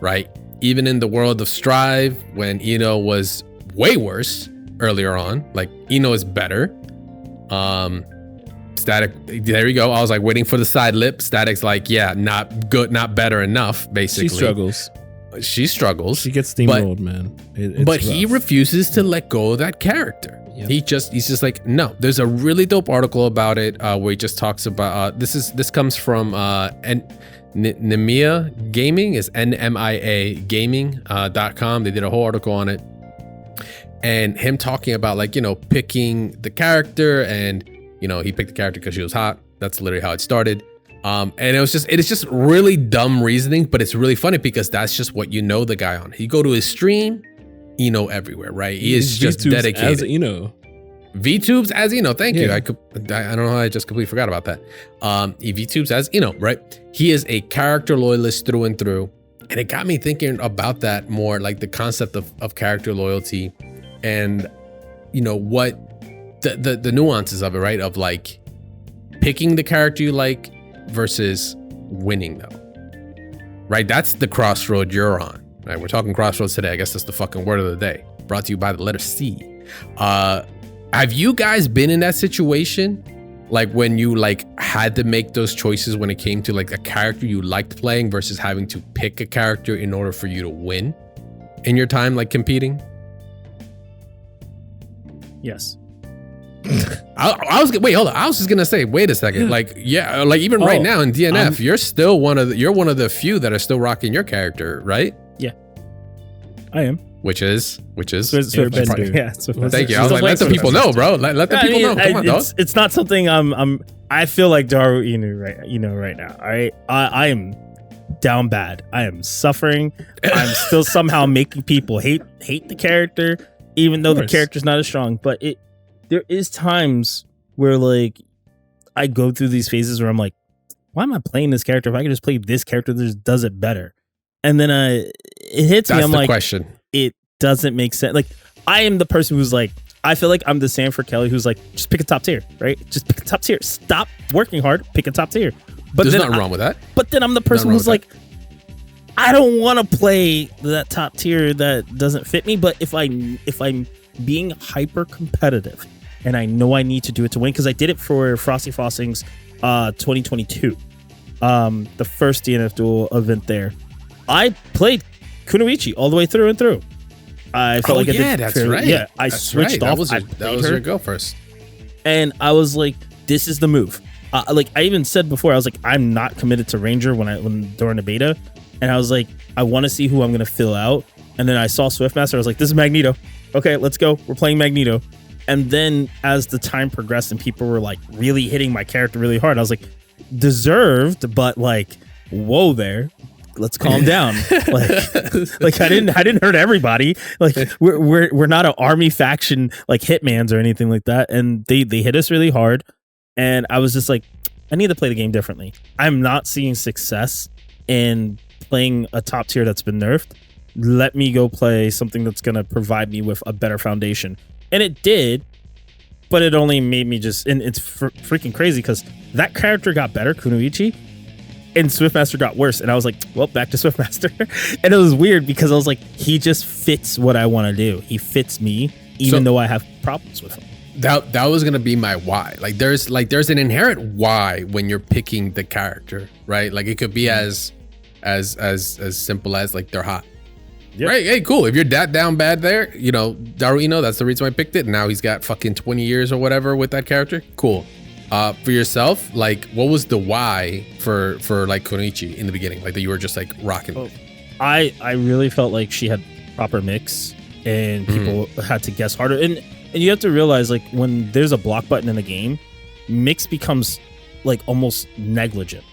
S1: right? Even in the world of Strive, when Ino was way worse earlier on, like Ino is better. Static, there you go. I was like waiting for the side lip. Static's like, yeah, not good, not better enough, basically. She struggles.
S2: She gets steamrolled, man.
S1: But he refuses to let go of that character. Yep. He's just like, no. There's a really dope article about it where he just talks about this comes from Nemiya Gaming, is NMIA Gaming.com. They did a whole article on it. And him talking about like, picking the character, and, he picked the character because she was hot. That's literally how it started. And it's just really dumb reasoning, but it's really funny because that's just what the guy on. You go to his stream, everywhere, right? He is just VTubes dedicated.
S2: As
S1: VTubes as thank you. I don't know how I just completely forgot about that. He VTubes as right? He is a character loyalist through and through. And it got me thinking about that more, like the concept of character loyalty. And what the nuances of it, right? Of like picking the character you like versus winning though, right? That's the crossroad you're on, right? We're talking crossroads today. I guess that's the fucking word of the day, brought to you by the letter C. Have you guys been in that situation? Like when you like had to make those choices when it came to like a character you liked playing versus having to pick a character in order for you to win in your time, like competing?
S3: Yes.
S1: I was just gonna say, wait a second. Like, yeah, like even right now in DNF, you're still one of the few that are still rocking your character, right?
S3: Yeah, I am.
S1: Which is
S2: Airbender.
S3: Yeah.
S1: Thank you. I was like, let the people know, bro. Let the people know. Come on, dog.
S3: It's not something I feel like Daru Inu right now. All right, I am down bad. I am suffering. I'm still somehow making people hate the character, even though the character's not as strong. But there is times where like I go through these phases where I'm like, why am I playing this character? If I could just play this character that just does it better. And then it hits me. I'm like,
S1: question.
S3: It doesn't make sense. Like I am the person who's like, I feel like I'm the Sanford Kelly who's like, just pick a top tier, right? Just pick a top tier. Stop working hard. Pick a top tier. But
S1: there's nothing wrong with that.
S3: But then I'm the person who's like, I don't want to play that top tier that doesn't fit me. But if I'm being hyper competitive and I know I need to do it to win, because I did it for Frosty Frostings 2022. the first DNF Duel event there, I played Kunoichi all the way through and through. I felt like I did
S1: that's
S3: fairly,
S1: right.
S3: Yeah, I
S1: That's
S3: switched
S1: right.
S3: off.
S1: That was your go first.
S3: And I was like, this is the move. Like I even said before, I was like, I'm not committed to Ranger when during the beta. And I was like, I want to see who I'm going to fill out. And then I saw Swiftmaster. I was like, this is Magneto. Okay, let's go. We're playing Magneto. And then as the time progressed and people were like really hitting my character really hard, I was like, deserved, but like, whoa there. Let's calm down. like I didn't hurt everybody. Like we're not an army faction like Hitmans or anything like that. And they hit us really hard. And I was just like, I need to play the game differently. I'm not seeing success in playing a top tier that's been nerfed. Let me go play something that's gonna provide me with a better foundation. And it did, but it only made me just, and it's freaking crazy because that character got better, Kunoichi, and Swiftmaster got worse. And I was like, well, back to Swiftmaster. And it was weird because I was like, he just fits what I want to do. He fits me, even though I have problems with him.
S1: That was gonna be my why. There's an inherent why when you're picking the character, right? Like it could be as simple as like they're hot. Yep. Right? Hey, cool. If you're that down bad there, you know, Daruino, that's the reason why I picked it. Now he's got fucking 20 years or whatever with that character. Cool. For yourself, like what was the why for like Kunoichi in the beginning? Like that you were just like rocking.
S3: Oh, I really felt like she had proper mix and people had to guess harder. And you have to realize like when there's a block button in the game, mix becomes like almost negligent.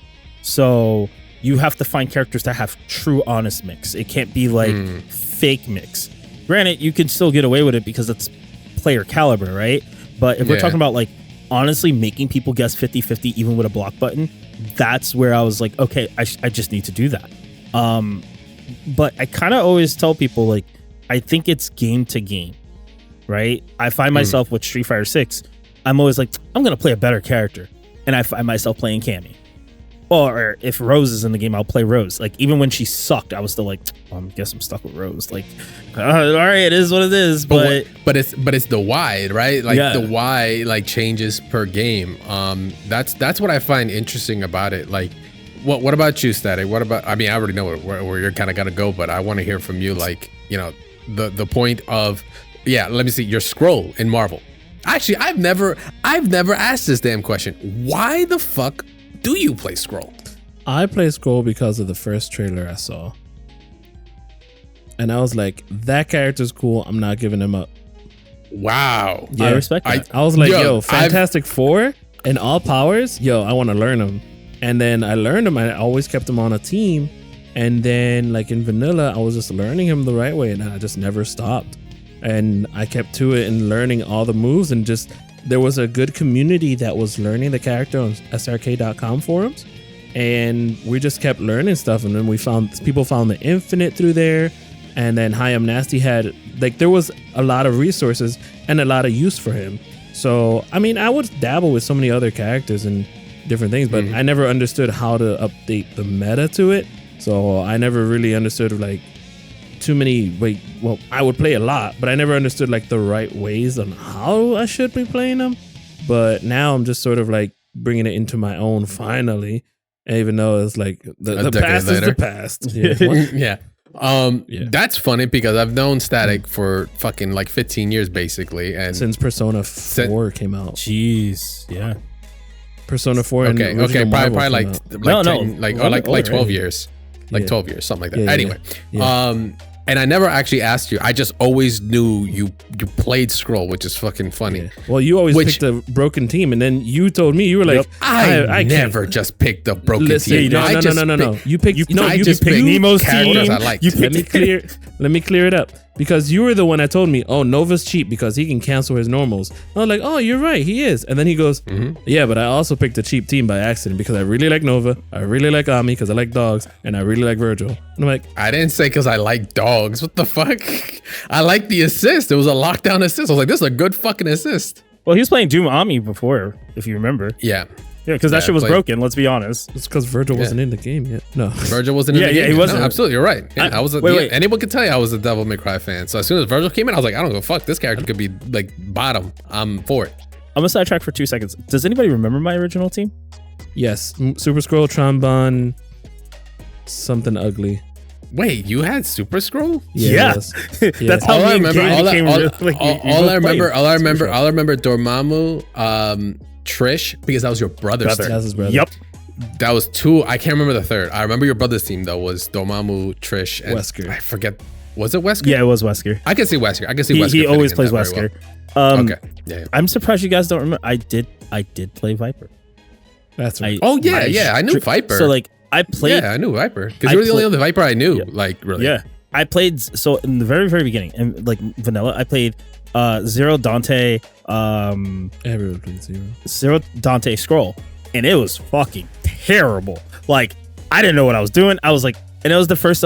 S3: So you have to find characters that have true honest mix. It can't be like fake mix. Granted, you can still get away with it because it's player caliber, right? But if we're talking about like honestly making people guess 50-50 even with a block button, that's where I was like, okay, I just need to do that. But I kind of always tell people like, I think it's game to game, right? I find myself with Street Fighter 6, I'm always like, I'm going to play a better character. And I find myself playing Cammy. Or if Rose is in the game, I'll play Rose. Like even when she sucked, I was still like, I guess I'm stuck with Rose. Like, all right, it is what it is. But
S1: it's the why, right? Like the why like changes per game. That's what I find interesting about it. Like, what about you, Static? What about? I mean, I already know where you're kind of gonna go, but I want to hear from you. Like, you know, the point of let me see your scroll in Marvel. Actually, I've never asked this damn question. Why the fuck do you play Scroll?
S2: I play Scroll because of the first trailer I saw. And I was like, that character's cool. I'm not giving him up.
S1: Wow.
S3: Yeah, I respect that.
S2: I was like, yo, Fantastic Four and all powers? Yo, I want to learn them. And then I learned him. I always kept him on a team. And then like in vanilla, I was just learning him the right way. And I just never stopped. And I kept to it and learning all the moves and just... There was a good community that was learning the character on srk.com forums, and we just kept learning stuff. And then people found the Infinite through there, and then Hi I'm Nasty had like there was a lot of resources and a lot of use for him. So I mean, I would dabble with so many other characters and different things, but I never understood how to update the meta to it. So I never really understood like too many I would play a lot, but I never understood like the right ways on how I should be playing them. But now I'm just sort of like bringing it into my own finally, even though it's like the past later. Is the past.
S1: That's funny because I've known Static for fucking like 15 years basically, and
S2: since Persona 4 came out.
S3: Jeez, yeah.
S2: Persona 4
S1: okay, probably like 12
S3: years.
S1: years. Like 12 years, something like that. Anyway, and I never actually asked you. I just always knew you played Scroll, which is fucking funny.
S2: Yeah. Well, you always picked a broken team, and then you told me, you were like,
S1: I never just picked a broken team.
S2: No. You picked
S3: Nemo's team.
S1: I liked.
S2: Let me clear it up. Because you were the one that told me, oh, Nova's cheap because he can cancel his normals. I was like, oh, you're right, he is. And then he goes, yeah, but I also picked a cheap team by accident because I really like Nova, I really like Ami because I like dogs, and I really like Virgil. And I'm like,
S1: I didn't say because I like dogs. What the fuck? I like the assist. It was a lockdown assist. I was like, this is a good fucking assist.
S3: Well, he was playing Doom Ami before, if you remember.
S1: Yeah.
S3: Yeah, because that shit was broken. Let's be honest.
S2: It's because Virgil wasn't in the game yet. No,
S1: Virgil wasn't in the game.
S3: Yeah, he wasn't.
S1: No, absolutely, you're right. Yeah, I was. Anyone can tell you I was a Devil May Cry fan. So as soon as Virgil came in, I was like, I don't go fuck. This character could be like bottom. I'm for it.
S3: I'm gonna sidetrack for 2 seconds. Does anybody remember my original team?
S2: Yes, Super Scroll, Trombone, something ugly.
S1: Wait, you had Super Scroll?
S3: Yeah. That's how
S1: all I
S3: me and
S1: remember.
S3: Gabe became
S1: All I remember Dormammu, Trish, because that was your brother's team.
S2: That's his brother.
S3: Yep.
S1: That was 2. I can't remember the third. I remember your brother's team though was Dormammu, Trish, and
S2: Wesker.
S1: I forget. Was it Wesker?
S3: Yeah, it was Wesker.
S1: I can see Wesker. I can see Wesker.
S3: He always
S1: fitting
S3: plays
S1: in that very
S3: Wesker.
S1: well. Okay. Yeah.
S3: I'm surprised you guys don't remember. I did play Viper.
S2: That's right.
S1: I knew Viper.
S3: So like I played.
S1: Yeah, I knew Viper because you were the only other Viper I knew.
S3: Yeah.
S1: Like really.
S3: Yeah, I played. So in the very beginning, and like vanilla, I played Zero Dante.
S2: Everyone played
S3: Zero Dante Scroll, and it was fucking terrible. Like I didn't know what I was doing. I was like, and it was the first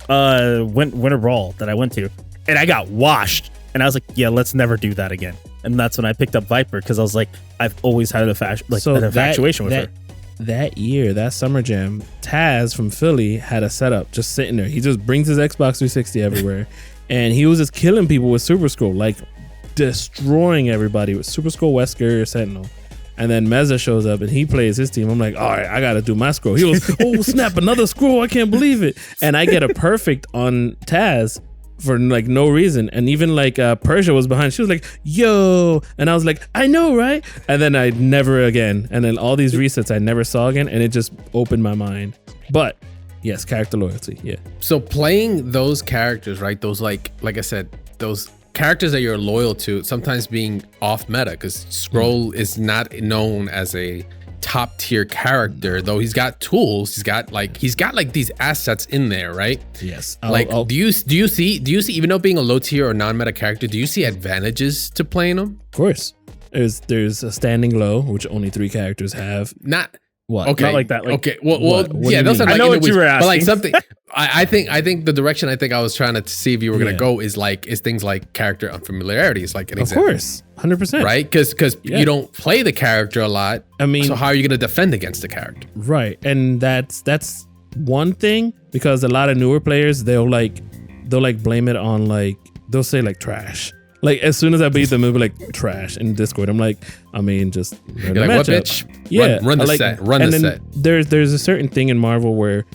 S3: Winter Brawl that I went to, and I got washed. And I was like, yeah, let's never do that again. And that's when I picked up Viper because I was like, I've always had an infatuation with her.
S2: That year, that Summer Jam, Taz from Philly had a setup just sitting there. He just brings his Xbox 360 everywhere. And he was just killing people with Super Scroll, like destroying everybody with Super Scroll, Wesker, Sentinel. And then Meza shows up and he plays his team. I'm like, all right, I got to do my scroll. He goes, oh, snap, another scroll. I can't believe it. And I get a perfect on Taz for like no reason. And even like Persia was behind. She was like, yo. And I was like, I know, right? And then I never again. And then all these resets I never saw again. And it just opened my mind. But yes, character loyalty. Yeah.
S1: So playing those characters, right? Those like I said, those characters that you're loyal to, sometimes being off meta, because Scroll is not known as a top tier character, though he's got tools. He's got like these assets in there, right?
S2: Yes.
S1: Do you see even though being a low tier or non-meta character, do you see advantages to playing them?
S2: Of course. There's a standing low, which only 3 characters have.
S1: Not
S2: what?
S1: Okay.
S3: Not like that. Like,
S1: okay. Well,
S2: what
S1: yeah. Those are like
S3: I know what you were asking,
S1: but like something. I think the direction I was trying to see if you were gonna go is things like character unfamiliarities, like an example.
S2: Of course, 100%.
S1: Right? Because you don't play the character a lot.
S2: I mean,
S1: so how are you gonna defend against the character?
S2: Right, and that's one thing, because a lot of newer players they'll blame it on they'll say trash. Like as soon as I beat them, it'll be like trash in Discord. I'm like, I mean, just
S1: you're like, what bitch?
S2: Yeah,
S1: run the set. Run the set.
S2: There's a certain thing in Marvel where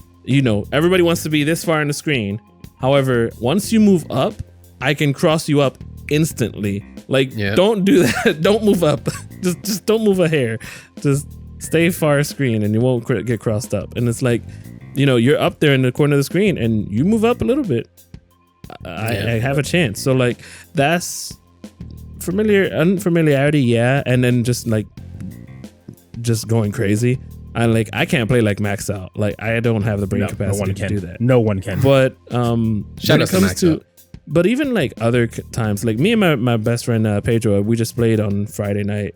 S2: everybody wants to be this far on the screen. However, once you move up, I can cross you up instantly. Don't do that. Don't move up. just don't move a hair. Just stay far screen and you won't get crossed up. And it's like, you're up there in the corner of the screen and you move up a little bit. I have a chance. So that's unfamiliarity, yeah. And then just going crazy. I can't play max out. I don't have the brain capacity to do that.
S3: No one can.
S2: But
S1: shout out to max out.
S2: But even other times, me and my best friend Pedro, we just played on Friday night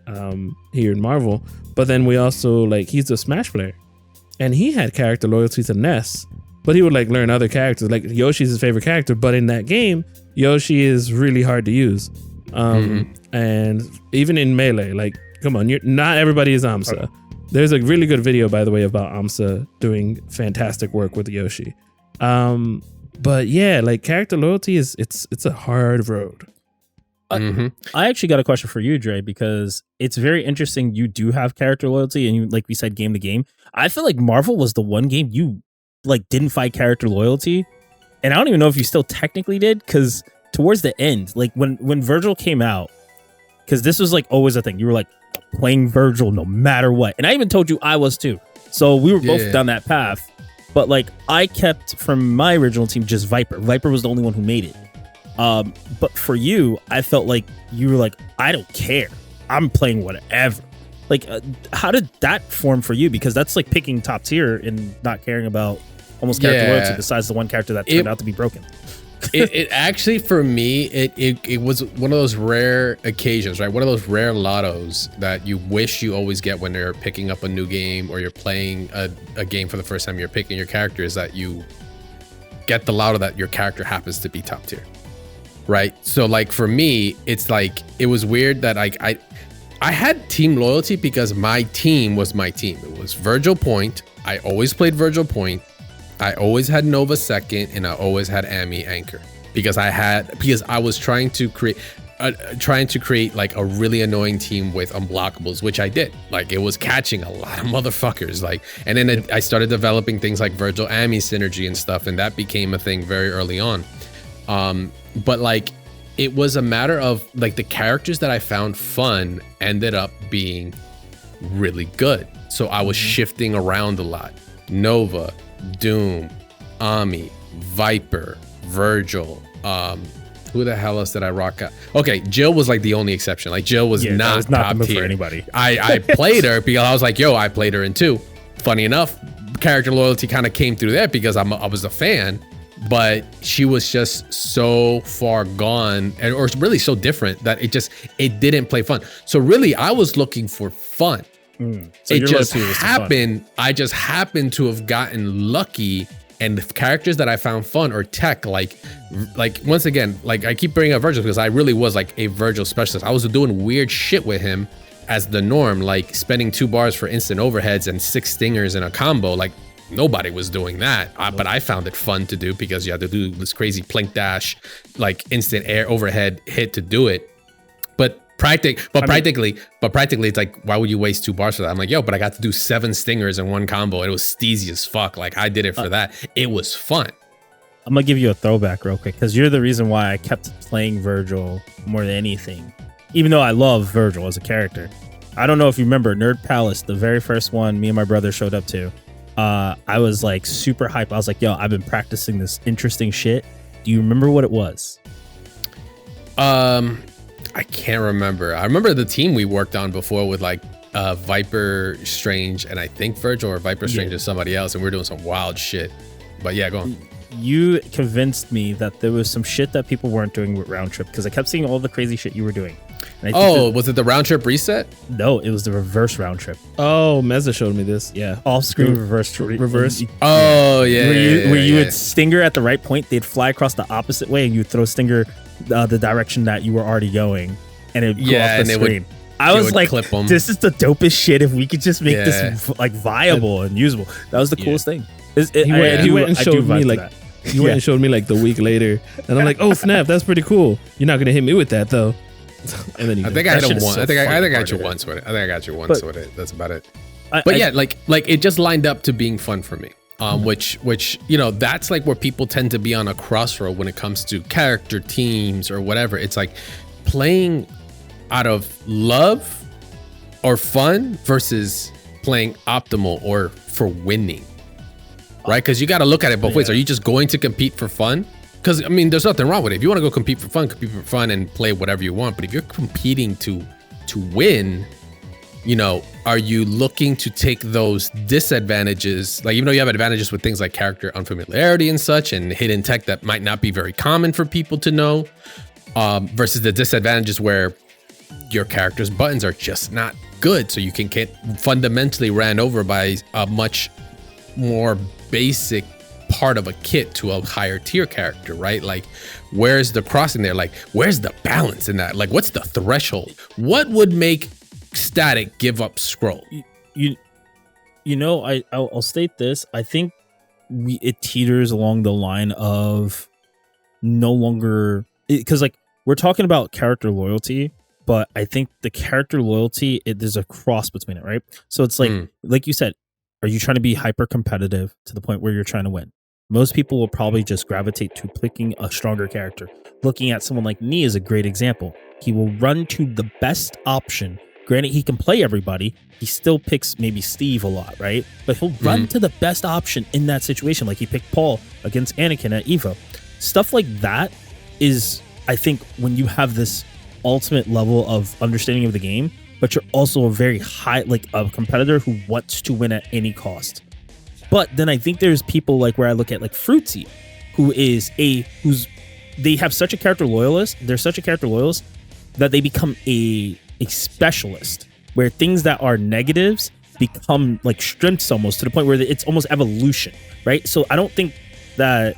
S2: here in Marvel. But then we also he's a Smash player, and he had character loyalty to Ness. But he would learn other characters. Yoshi's his favorite character, but in that game, Yoshi is really hard to use. And even in Melee, come on, not everybody is Amsa. Okay. There's a really good video, by the way, about Amsa doing fantastic work with Yoshi. But yeah, character loyalty it's a hard road.
S3: I actually got a question for you, Dre, because it's very interesting. You do have character loyalty, and you, like we said, game to game. I feel like Marvel was the one game you didn't fight character loyalty, and I don't even know if you still technically did, because towards the end, when Virgil came out, because this was always a thing, you were playing Virgil no matter what, and I even told you I was too, so we were both down that path. But I kept from my original team just Viper was the only one who made it, but for you, I felt like you were I don't care, I'm playing whatever. How did that form for you? Because that's picking top tier and not caring about almost character loyalty, besides the one character that turned out to be broken.
S1: it actually, for me, it was one of those rare occasions, right? One of those rare lottos that you wish you always get when you're picking up a new game or you're playing a game for the first time, you're picking your character, is that you get the lotto that your character happens to be top tier, right? So for me, it's it was weird that I had team loyalty because my team was my team. It was Virgil Point. I always played Virgil Point. I always had Nova second, and I always had Amy anchor because I was trying to create. trying to create like a really annoying team with unblockables, which I did. Like it was catching a lot of motherfuckers. Like, and then I started developing things like Virgil Ami synergy and stuff, and that became a thing very early on. But like it was a matter of like the characters that I found fun ended up being really good. So I was shifting around a lot. Nova, Doom, Ami, Viper, Virgil, who the hell else did I rock out? Okay, Jill was like the only exception. Like Jill was not top tier
S3: for anybody.
S1: I played her because I was like, yo, I played her in 2. Funny enough, character loyalty kind of came through there because I was a fan, but she was just so far gone or really so different that it didn't play fun. So really I was looking for fun.
S3: So
S1: it just happened. I just happened to have gotten lucky. And the characters that I found fun or tech, like once again, like I keep bringing up Virgil because I really was like a Virgil specialist. I was doing weird shit with him as the norm, like spending 2 bars for instant overheads and 6 stingers in a combo. Like nobody was doing that, but I found it fun to do because you had to do this crazy plink dash, like instant air overhead hit to do it. Practically, it's like, why would you waste 2 bars for that? I'm like, yo, but I got to do 7 stingers in one combo. It was steezy as fuck. Like I did it for that. It was fun.
S3: I'm gonna give you a throwback real quick because you're the reason why I kept playing Virgil more than anything, even though I love Virgil as a character. I don't know if you remember Nerd Palace, the very first one me and my brother showed up to. I was like super hyped. I was like, yo, I've been practicing this interesting shit. Do you remember what it was?
S1: I can't remember. I remember the team we worked on before with like Viper, Strange, and I think Virgil, or Viper, Strange, or somebody else, and we were doing some wild shit. But yeah, go on.
S3: You convinced me that there was some shit that people weren't doing with Round Trip because I kept seeing all the crazy shit you were doing. And
S1: was it the Round Trip reset?
S3: No, it was the reverse Round Trip.
S2: Oh, Meza showed me this. Yeah,
S3: off-screen reverse.
S1: Oh yeah.
S3: Where you would stinger at the right point, they'd fly across the opposite way, and you'd throw stinger the direction that you were already going, and it'd go off the screen. I was like, this is the dopest shit. If we could just make this like viable and usable, that was the coolest thing.
S2: He went and showed me like the week later, and I'm like, oh snap, that's pretty cool. You're not gonna hit me with that though. And then
S1: I think I hit him once. I think I got you once with it. That's about it. But yeah, like it just lined up to being fun for me. Which you know, that's like where people tend to be on a crossroad when it comes to character teams or whatever. It's like playing out of love or fun versus playing optimal or for winning, right? Because you got to look at it both ways. Are you just going to compete for fun? Because I mean, there's nothing wrong with it. If you want to go compete for fun and play whatever you want. But if you're competing to win, you know, are you looking to take those disadvantages? Like, even though you have advantages with things like character unfamiliarity and such, and hidden tech that might not be very common for people to know, versus the disadvantages where your character's buttons are just not good, so you can get fundamentally ran over by a much more basic part of a kit to a higher tier character, right? Like, where's the crossing there? Like, where's the balance in that? Like, what's the threshold? What would make Static give up scroll?
S3: You know, I'll state this. I think it teeters along the line of no longer, because like we're talking about character loyalty, but I think the character loyalty, there's a cross between it, right? So it's like you said, are you trying to be hyper competitive to the point where you're trying to win? Most people will probably just gravitate to picking a stronger character. Looking at someone like Nee is a great example. He will run to the best option. Granted, he can play everybody. He still picks maybe Steve a lot, right? But he'll run to the best option in that situation. Like he picked Paul against Anakin at EVO. Stuff like that is, I think, when you have this ultimate level of understanding of the game, but you're also a very high, like a competitor who wants to win at any cost. But then I think there's people like where I look at like Fruitsy, they have such a character loyalist. They're such a character loyalist that they become a specialist where things that are negatives become like strengths almost to the point where it's almost evolution, right? So I don't think that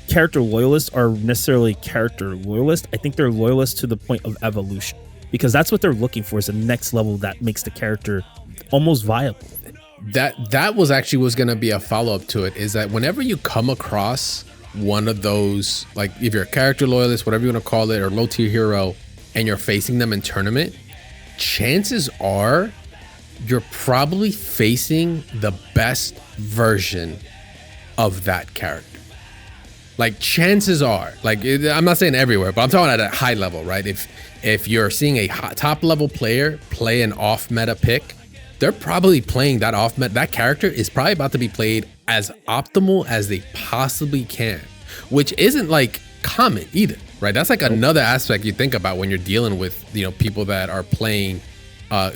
S3: character loyalists are necessarily character loyalists. I think they're loyalists to the point of evolution because that's what they're looking for, is the next level that makes the character almost viable.
S1: That was going to be a follow-up to it, is that whenever you come across one of those, like if you're a character loyalist, whatever you want to call it, or low tier hero, and you're facing them in tournament, chances are you're probably facing the best version of that character. Like chances are, like I'm not saying everywhere, but I'm talking at a high level, right? If you're seeing a top level player play an off meta pick, they're probably playing that off meta. That character is probably about to be played as optimal as they possibly can, which isn't like common either, right? That's like another aspect you think about when you're dealing with, you know, people that are playing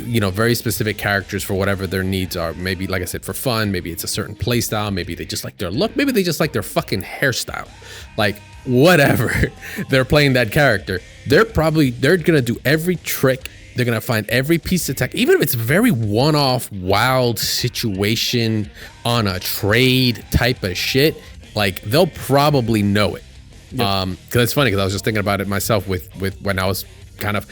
S1: you know, very specific characters for whatever their needs are. Maybe, like I said, for fun, maybe it's a certain play style, maybe they just like their look, maybe they just like their fucking hairstyle. Like whatever, they're playing that character. They're gonna do every trick. They're gonna find every piece of tech, even if it's very one-off wild situation on a trade type of shit, like they'll probably know it. Yep. Cause it's funny, cause I was just thinking about it myself with when I was kind of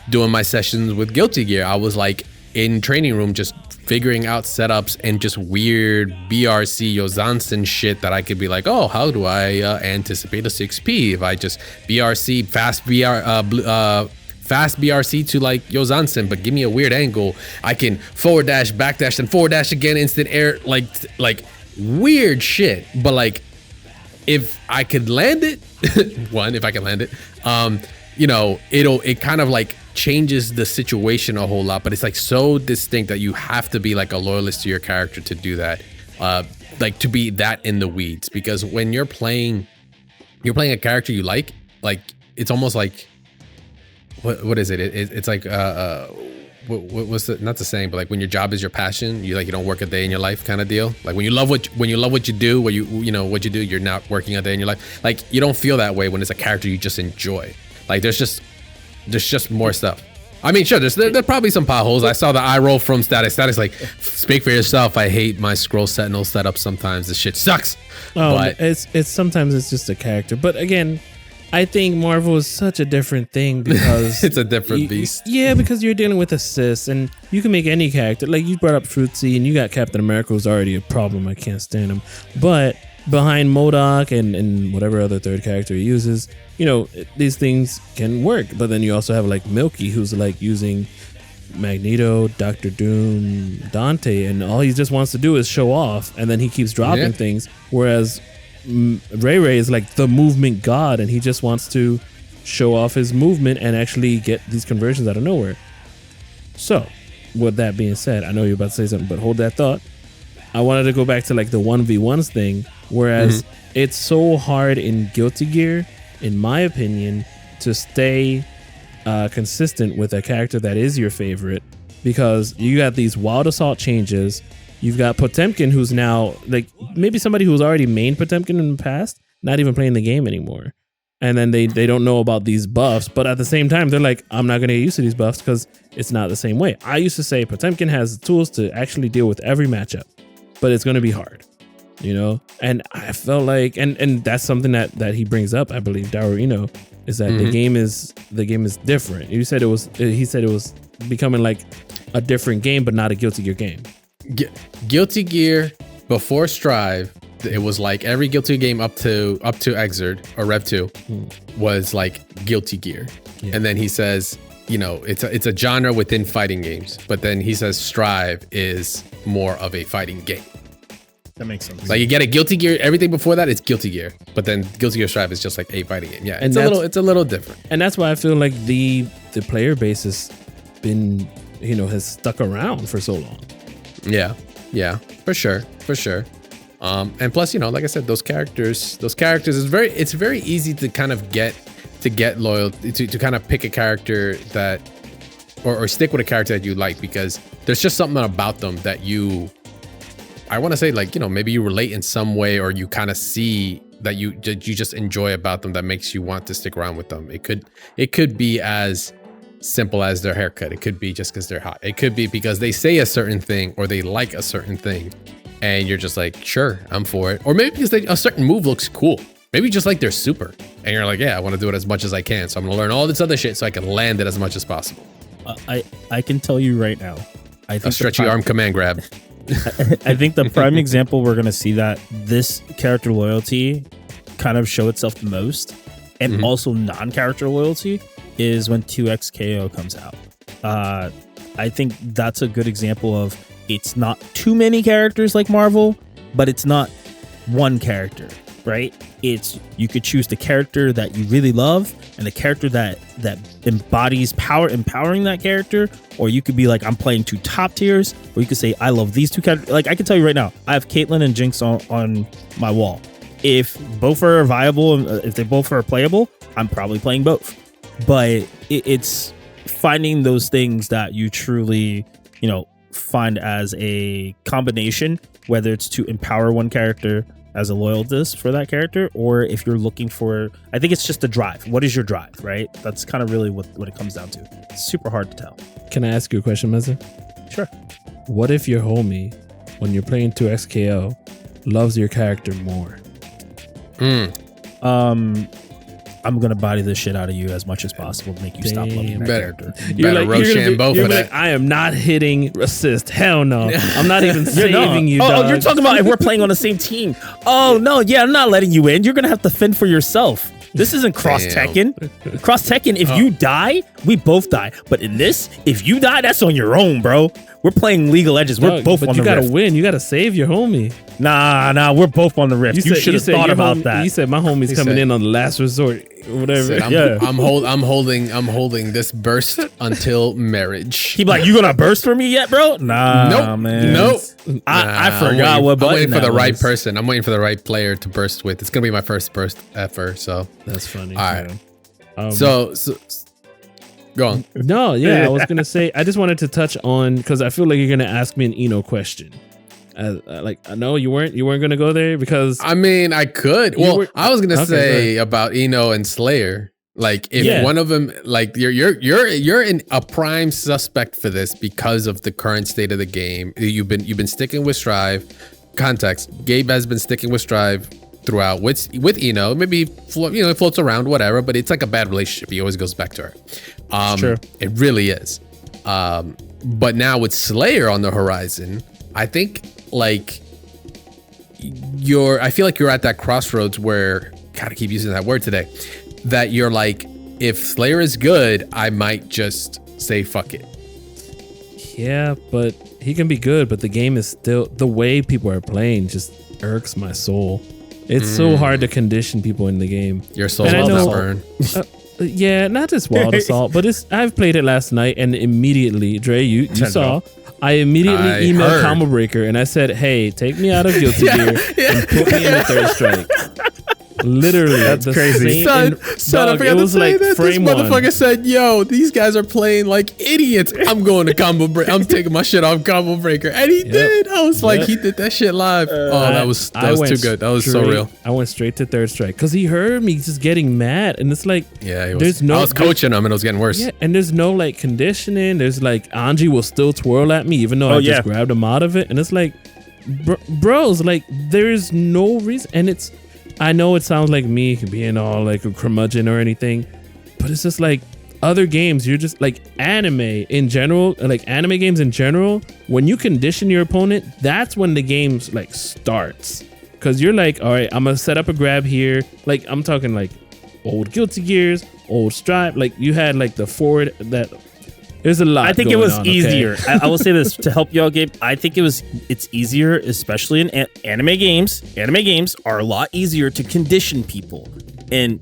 S1: doing my sessions with Guilty Gear. I was like in training room just figuring out setups and just weird BRC Yozansen shit that I could be like, oh, how do I anticipate a 6P if I just BRC fast BRC to like Yozansen, but give me a weird angle. I can forward dash, back dash, then forward dash again, instant air, like weird shit. But like if I could land it, if I can land it, you know, it kind of like changes the situation a whole lot, but it's like so distinct that you have to be like a loyalist to your character to do that, like to be that in the weeds. Because when you're playing a character you like it's almost like what is it? It's like what's the, not the saying, but like when your job is your passion, you don't work a day in your life kind of deal. Like when you love what you do, what you do, you're not working a day in your life. Like you don't feel that way when it's a character you just enjoy. Like there's just more stuff. I mean, sure, there's probably some potholes. I saw the eye roll from Static. Static's like, speak for yourself. I hate my Scroll Sentinel setup sometimes. This shit sucks.
S2: Oh, but it's sometimes it's just a character. But again, I think Marvel is such a different thing because
S1: it's a different beast.
S2: Yeah, because you're dealing with assists and you can make any character. Like you brought up Fruitsy and you got Captain America, who's already a problem. I can't stand him. But behind MODOK and whatever other third character he uses, you know, these things can work. But then you also have like Milky, who's like using Magneto, Doctor Doom, Dante, and all he just wants to do is show off, and then he keeps dropping things. Whereas Ray is like the movement god, and he just wants to show off his movement and actually get these conversions out of nowhere. So, with that being said, I know you're about to say something, but hold that thought. I wanted to go back to like the 1v1s thing, whereas it's so hard in Guilty Gear, in my opinion, to stay consistent with a character that is your favorite, because you got these wild assault changes. You've got Potemkin, who's now like maybe somebody who's already mained Potemkin in the past, not even playing the game anymore. And then they don't know about these buffs, but at the same time, they're like, I'm not going to get used to these buffs because it's not the same way. I used to say Potemkin has the tools to actually deal with every matchup, but it's going to be hard, you know? And I felt like, and that's something that he brings up, I believe, Daruino, is that the game is different. He said it was becoming like a different game, but not a Guilty Gear game.
S1: Guilty Gear before Strive, it was like every Guilty Gear game up to Exerd or Rev 2 was like Guilty Gear. And then he says, you know, it's a genre within fighting games, but then he says Strive is more of a fighting game.
S3: That makes sense.
S1: Like you get a Guilty Gear, everything before that it's Guilty Gear, but then Guilty Gear Strive is just like a fighting game. Yeah, it's a little different.
S2: And that's why I feel like the player base has been, you know, has stuck around for so long. Yeah, for sure. And plus, you know, like I said, those characters it's very easy to kind of get loyal to kind of pick a character that or stick with a character that you like, because there's just something about them that I want to say, like, you know, maybe you relate in some way, or you kind of see that you just enjoy about them that makes you want to stick around with them. It could be as simple as their haircut. It could be just because they're hot. It could be because they say a certain thing or they like a certain thing, and you're just like, sure, I'm for it. Or maybe because a certain move looks cool. Maybe just like they're super, and you're like, yeah, I want to do it as much as I can. So I'm gonna learn all this other shit so I can land it as much as possible.
S3: I can tell you right now, I think
S1: a stretchy arm command grab.
S3: I think the prime example we're gonna see that this character loyalty kind of show itself the most, and also non-character loyalty, is when 2XKO comes out. I think that's a good example of it's not too many characters like Marvel, but it's not one character, right? It's you could choose the character that you really love and the character that embodies power, empowering that character, or you could be like, I'm playing 2 top tiers, or you could say, I love these 2 characters. Like I can tell you right now, I have Caitlyn and Jinx on my wall. If both are viable, if they both are playable, I'm probably playing both. But it's finding those things that you truly, find as a combination, whether it's to empower one character as a loyalist for that character, or if you're looking for, I think it's just the drive. What is your drive, right? That's kind of really what it comes down to. It's super hard to tell.
S2: Can I ask you a question, Meza?
S3: Sure.
S2: What if your homie, when you're playing 2XKO, loves your character more?
S3: I'm gonna body the shit out of you as much as possible to make you stop loving that character.
S1: You're like,
S2: you're like, I am not hitting assist. Hell no. I'm not even saving you.
S3: Oh, you're talking about if we're playing on the same team. Oh no, yeah, I'm not letting you in. You're gonna have to fend for yourself. This isn't Cross Tekken. Cross Tekken, if you die, we both die. But in this, if you die, that's on your own, bro. We're playing League of Legends. We're both on the rift.
S2: But you gotta win. You gotta save your homie.
S3: Nah, we're both on the rift. You should have thought about that.
S2: You said my homie's coming in on the last resort. Whatever.
S1: I'm holding this burst until marriage.
S3: He be like, you gonna burst for me yet, bro? Nah,
S1: nope,
S3: man.
S1: Nope.
S3: I forgot what button.
S1: I'm waiting for the right person. I'm waiting for the right player to burst with. It's gonna be my first burst ever. So
S2: that's funny.
S1: All right. So go on.
S2: No, yeah, I was gonna say. I just wanted to touch on because I feel like you're gonna ask me an Eno question. I know you weren't gonna go there because
S1: I mean I could. Well, I was gonna say about Eno and Slayer. Like if one of them, like you're in a prime suspect for this because of the current state of the game. You've been sticking with Strive. Context: Gabe has been sticking with Strive throughout with Eno. Maybe it floats around, whatever. But it's like a bad relationship. He always goes back to her.
S2: Sure.
S1: It really is. But now with Slayer on the horizon, I think like I feel like you're at that crossroads where, gotta keep using that word today, that you're like, if Slayer is good, I might just say fuck it.
S2: Yeah, but he can be good, but the game is still, the way people are playing just irks my soul. It's so hard to condition people in the game.
S1: Your soul will not burn.
S2: Yeah, not just Wild Assault, but I've played it last night and immediately, Dre, you saw, I immediately emailed Combo Breaker and I said, hey, take me out of Guilty Gear and put me in the third strike. Literally,
S3: that's crazy.
S1: Son, I forgot to say that. This motherfucker said, yo, these guys are playing like idiots. I'm going to Combo Breaker. I'm taking my shit off Combo Breaker. And he did. I was like, he did that shit live. That was too good. That was so real.
S2: I went straight to third strike because he heard me just getting mad. And it's like,
S1: I was coaching him and it was getting worse.
S2: Yeah, and there's no like conditioning. There's like, Anji will still twirl at me even though I just grabbed him out of it. And it's like, bros, like there's no reason. And I know it sounds like me being all like a curmudgeon or anything, but it's just like other games, you're just like anime in general, like anime games in general, when you condition your opponent, that's when the game's like starts. Cause you're like, all right, I'm gonna set up a grab here. Like I'm talking like old Guilty Gears, old Stripe, like you had like the forward that there's a lot.
S3: I think it was easier. Okay? I will say this to help y'all, Gabe. I think it's easier, especially in anime games. Anime games are a lot easier to condition people, and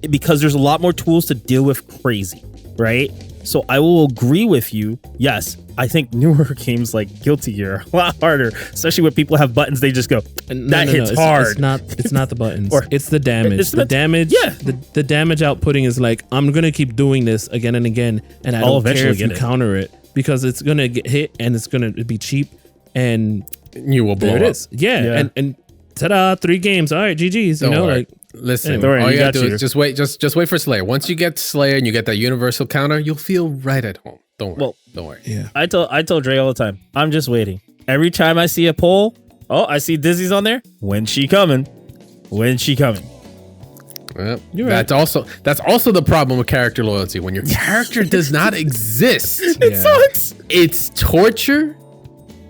S3: because there's a lot more tools to deal with crazy, right? So I will agree with you. Yes, I think newer games like Guilty Gear are a lot harder, especially when people have buttons. They just go, that hits hard.
S2: It's not the buttons. It's the damage. The damage. Yeah. The damage outputting is like, I'm gonna keep doing this again and again, and I don't care if you counter it because it's gonna get hit and it's gonna be cheap and
S1: you will blow up.
S2: It is. Yeah. And ta-da, 3 games. All right, GG's.
S1: Don't worry.
S2: Like.
S1: Listen, all you gotta do is just wait. Just wait for Slayer. Once you get Slayer and you get that universal counter, you'll feel right at home. Don't worry.
S3: Yeah. I told Dre all the time, I'm just waiting. Every time I see a poll, I see Dizzy's on there. When's she coming? Well,
S1: you're right. That's also the problem with character loyalty. When your character does not exist,
S3: it sucks.
S1: It's torture.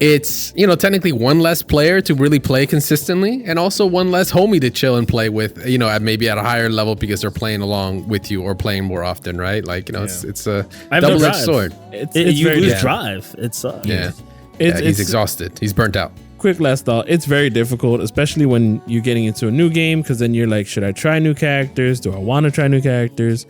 S1: it's, you know, technically one less player to really play consistently, and also one less homie to chill and play with, you know, maybe at a higher level because they're playing along with you or playing more often, right? Like, you know, it's a double-edged sword.
S3: You lose drive. It's
S1: he's exhausted. He's burnt out.
S2: Quick last thought. It's very difficult, especially when you're getting into a new game, because then you're like, should I try new characters? Do I want to try new characters?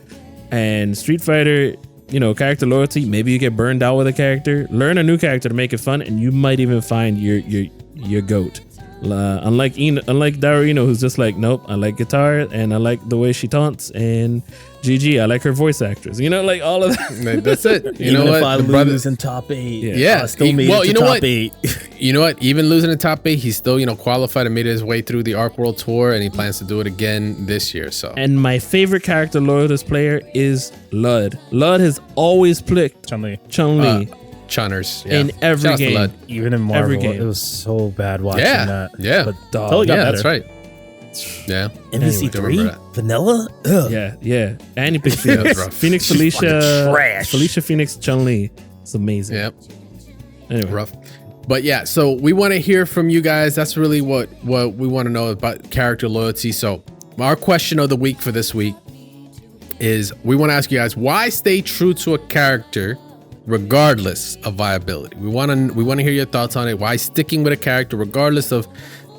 S2: And Street Fighter, you know, character loyalty, maybe you get burned out with a character. Learn a new character to make it fun, and you might even find your goat. Unlike Darino, who's just like, nope, I like guitar and I like the way she taunts, and GG, I like her voice actress. You know, like all of that.
S1: That's it. You
S3: even
S1: know
S3: if
S1: what?
S3: I lose in top 8, I still made it to top 8.
S1: You know what? Even losing in top 8, he's still, you know, qualified and made his way through the Arc World Tour, and he plans to do it again this year. So.
S2: And my favorite character loyalist player is Lud. Lud has always picked
S3: Chun-Li.
S1: Chunners
S2: in every game.
S3: Even in Marvel,
S2: every game.
S3: It was so bad watching that.
S1: Yeah,
S3: but totally got better.
S1: That's right. Yeah.
S3: NBC3 Vanilla. Ugh.
S2: Yeah. And he picked Phoenix. Phoenix, Felicia, Phoenix, Chun-Li. It's amazing.
S1: Yep.
S2: Anyway,
S1: rough. But yeah, so we want to hear from you guys. That's really what we want to know about character loyalty. So our question of the week for this week is, we want to ask you guys, why stay true to a character regardless of viability? We want to hear your thoughts on it. Why sticking with a character regardless of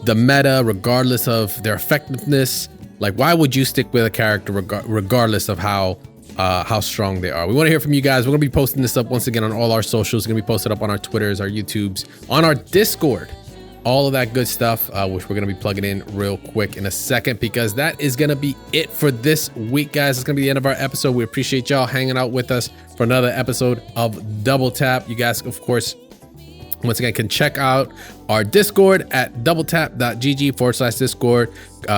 S1: the meta, regardless of their effectiveness? Like, why would you stick with a character regardless of how strong they are? We want to hear from you guys. We're gonna be posting this up once again on all our socials. It's gonna be posted up on our Twitters, our YouTubes, on our Discord, all of that good stuff, which we're gonna be plugging in real quick in a second, because that is gonna be it for this week, guys. It's gonna be the end of our episode. We appreciate y'all hanging out with us for another episode of Double Tap. You guys, of course, once again, can check out our Discord at doubletap.gg/Discord.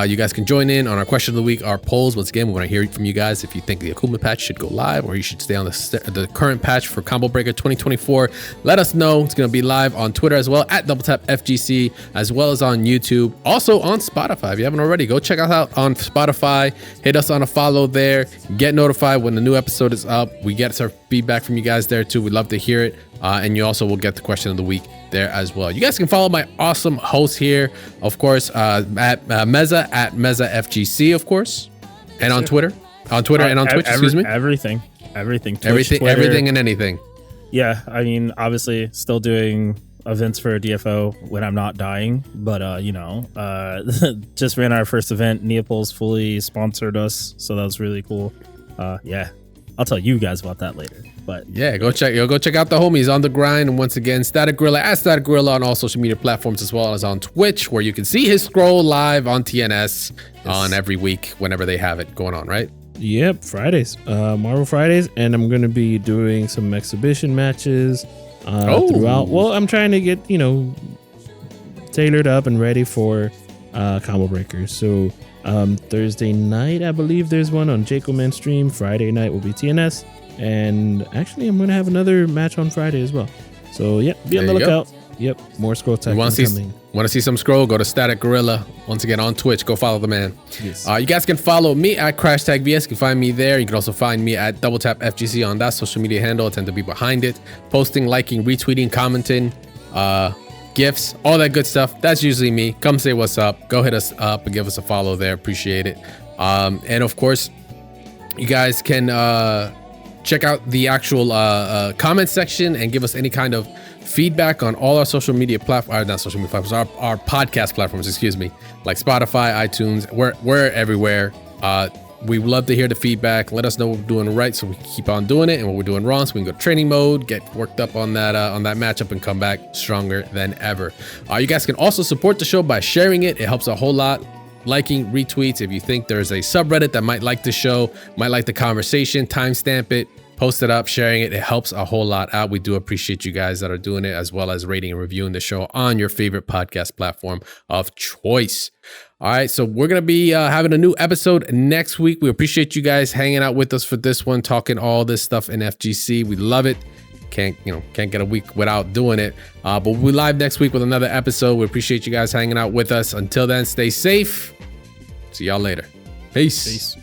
S1: You guys can join in on our question of the week, our polls. Once again, we want to hear from you guys if you think the Akuma patch should go live or you should stay on the current patch for Combo Breaker 2024. Let us know. It's going to be live on Twitter as well at doubletapfgc, as well as on YouTube. Also on Spotify. If you haven't already, go check us out on Spotify. Hit us on a follow there. Get notified when the new episode is up. We get some feedback from you guys there too. We'd love to hear it. And you also will get the question of the week there as well. You guys can follow my awesome host here, of course, at Meza at MezaFGC, of course, and on Twitter, and on Twitch. Excuse me.
S3: Everything. Twitch,
S1: everything and anything.
S3: Yeah, I mean, obviously, still doing events for DFO when I'm not dying, but just ran our first event. Neopol's fully sponsored us, so that was really cool. Yeah, I'll tell you guys about that later. But
S1: yeah, go check out the homies on the grind. And once again, Static Gorilla at Static Gorilla on all social media platforms, as well as on Twitch, where you can see his scroll live on TNS on every week whenever they have it going on, right?
S2: Yep, Fridays, Marvel Fridays, and I'm going to be doing some exhibition matches throughout. Well, I'm trying to get tailored up and ready for Combo Breakers. So Thursday night, I believe there's one on Jacob Man stream. Friday night will be TNS. And actually, I'm going to have another match on Friday as well. So, yeah, be on the lookout. Yep, more scroll tech coming.
S1: Want to see some scroll? Go to Static Gorilla. Once again, on Twitch. Go follow the man.
S2: Yes.
S1: You guys can follow me at CrashTagVS. You can find me there. You can also find me at DoubleTapFGC on that social media handle. I tend to be behind it. Posting, liking, retweeting, commenting, gifts, all that good stuff. That's usually me. Come say what's up. Go hit us up and give us a follow there. Appreciate it. And, of course, you guys can... check out the actual comment section and give us any kind of feedback on all our social media platforms, not social media platforms, our podcast platforms, excuse me, like Spotify, iTunes. We're everywhere. We love to hear the feedback. Let us know what we're doing right so we can keep on doing it, and what we're doing wrong so we can go to training mode, get worked up on that matchup, and come back stronger than ever. You guys can also support the show by sharing it. It helps a whole lot. Liking, retweets. If you think there's a subreddit that might like the show, might like the conversation, timestamp it, post it up, sharing it. It helps a whole lot out. We do appreciate you guys that are doing it, as well as rating and reviewing the show on your favorite podcast platform of choice. All right, so we're going to be having a new episode next week. We appreciate you guys hanging out with us for this one, talking all this stuff in FGC. We love it. Can't get a week without doing it. But we'll be live next week with another episode. We appreciate you guys hanging out with us. Until then, stay safe. See y'all later. Peace.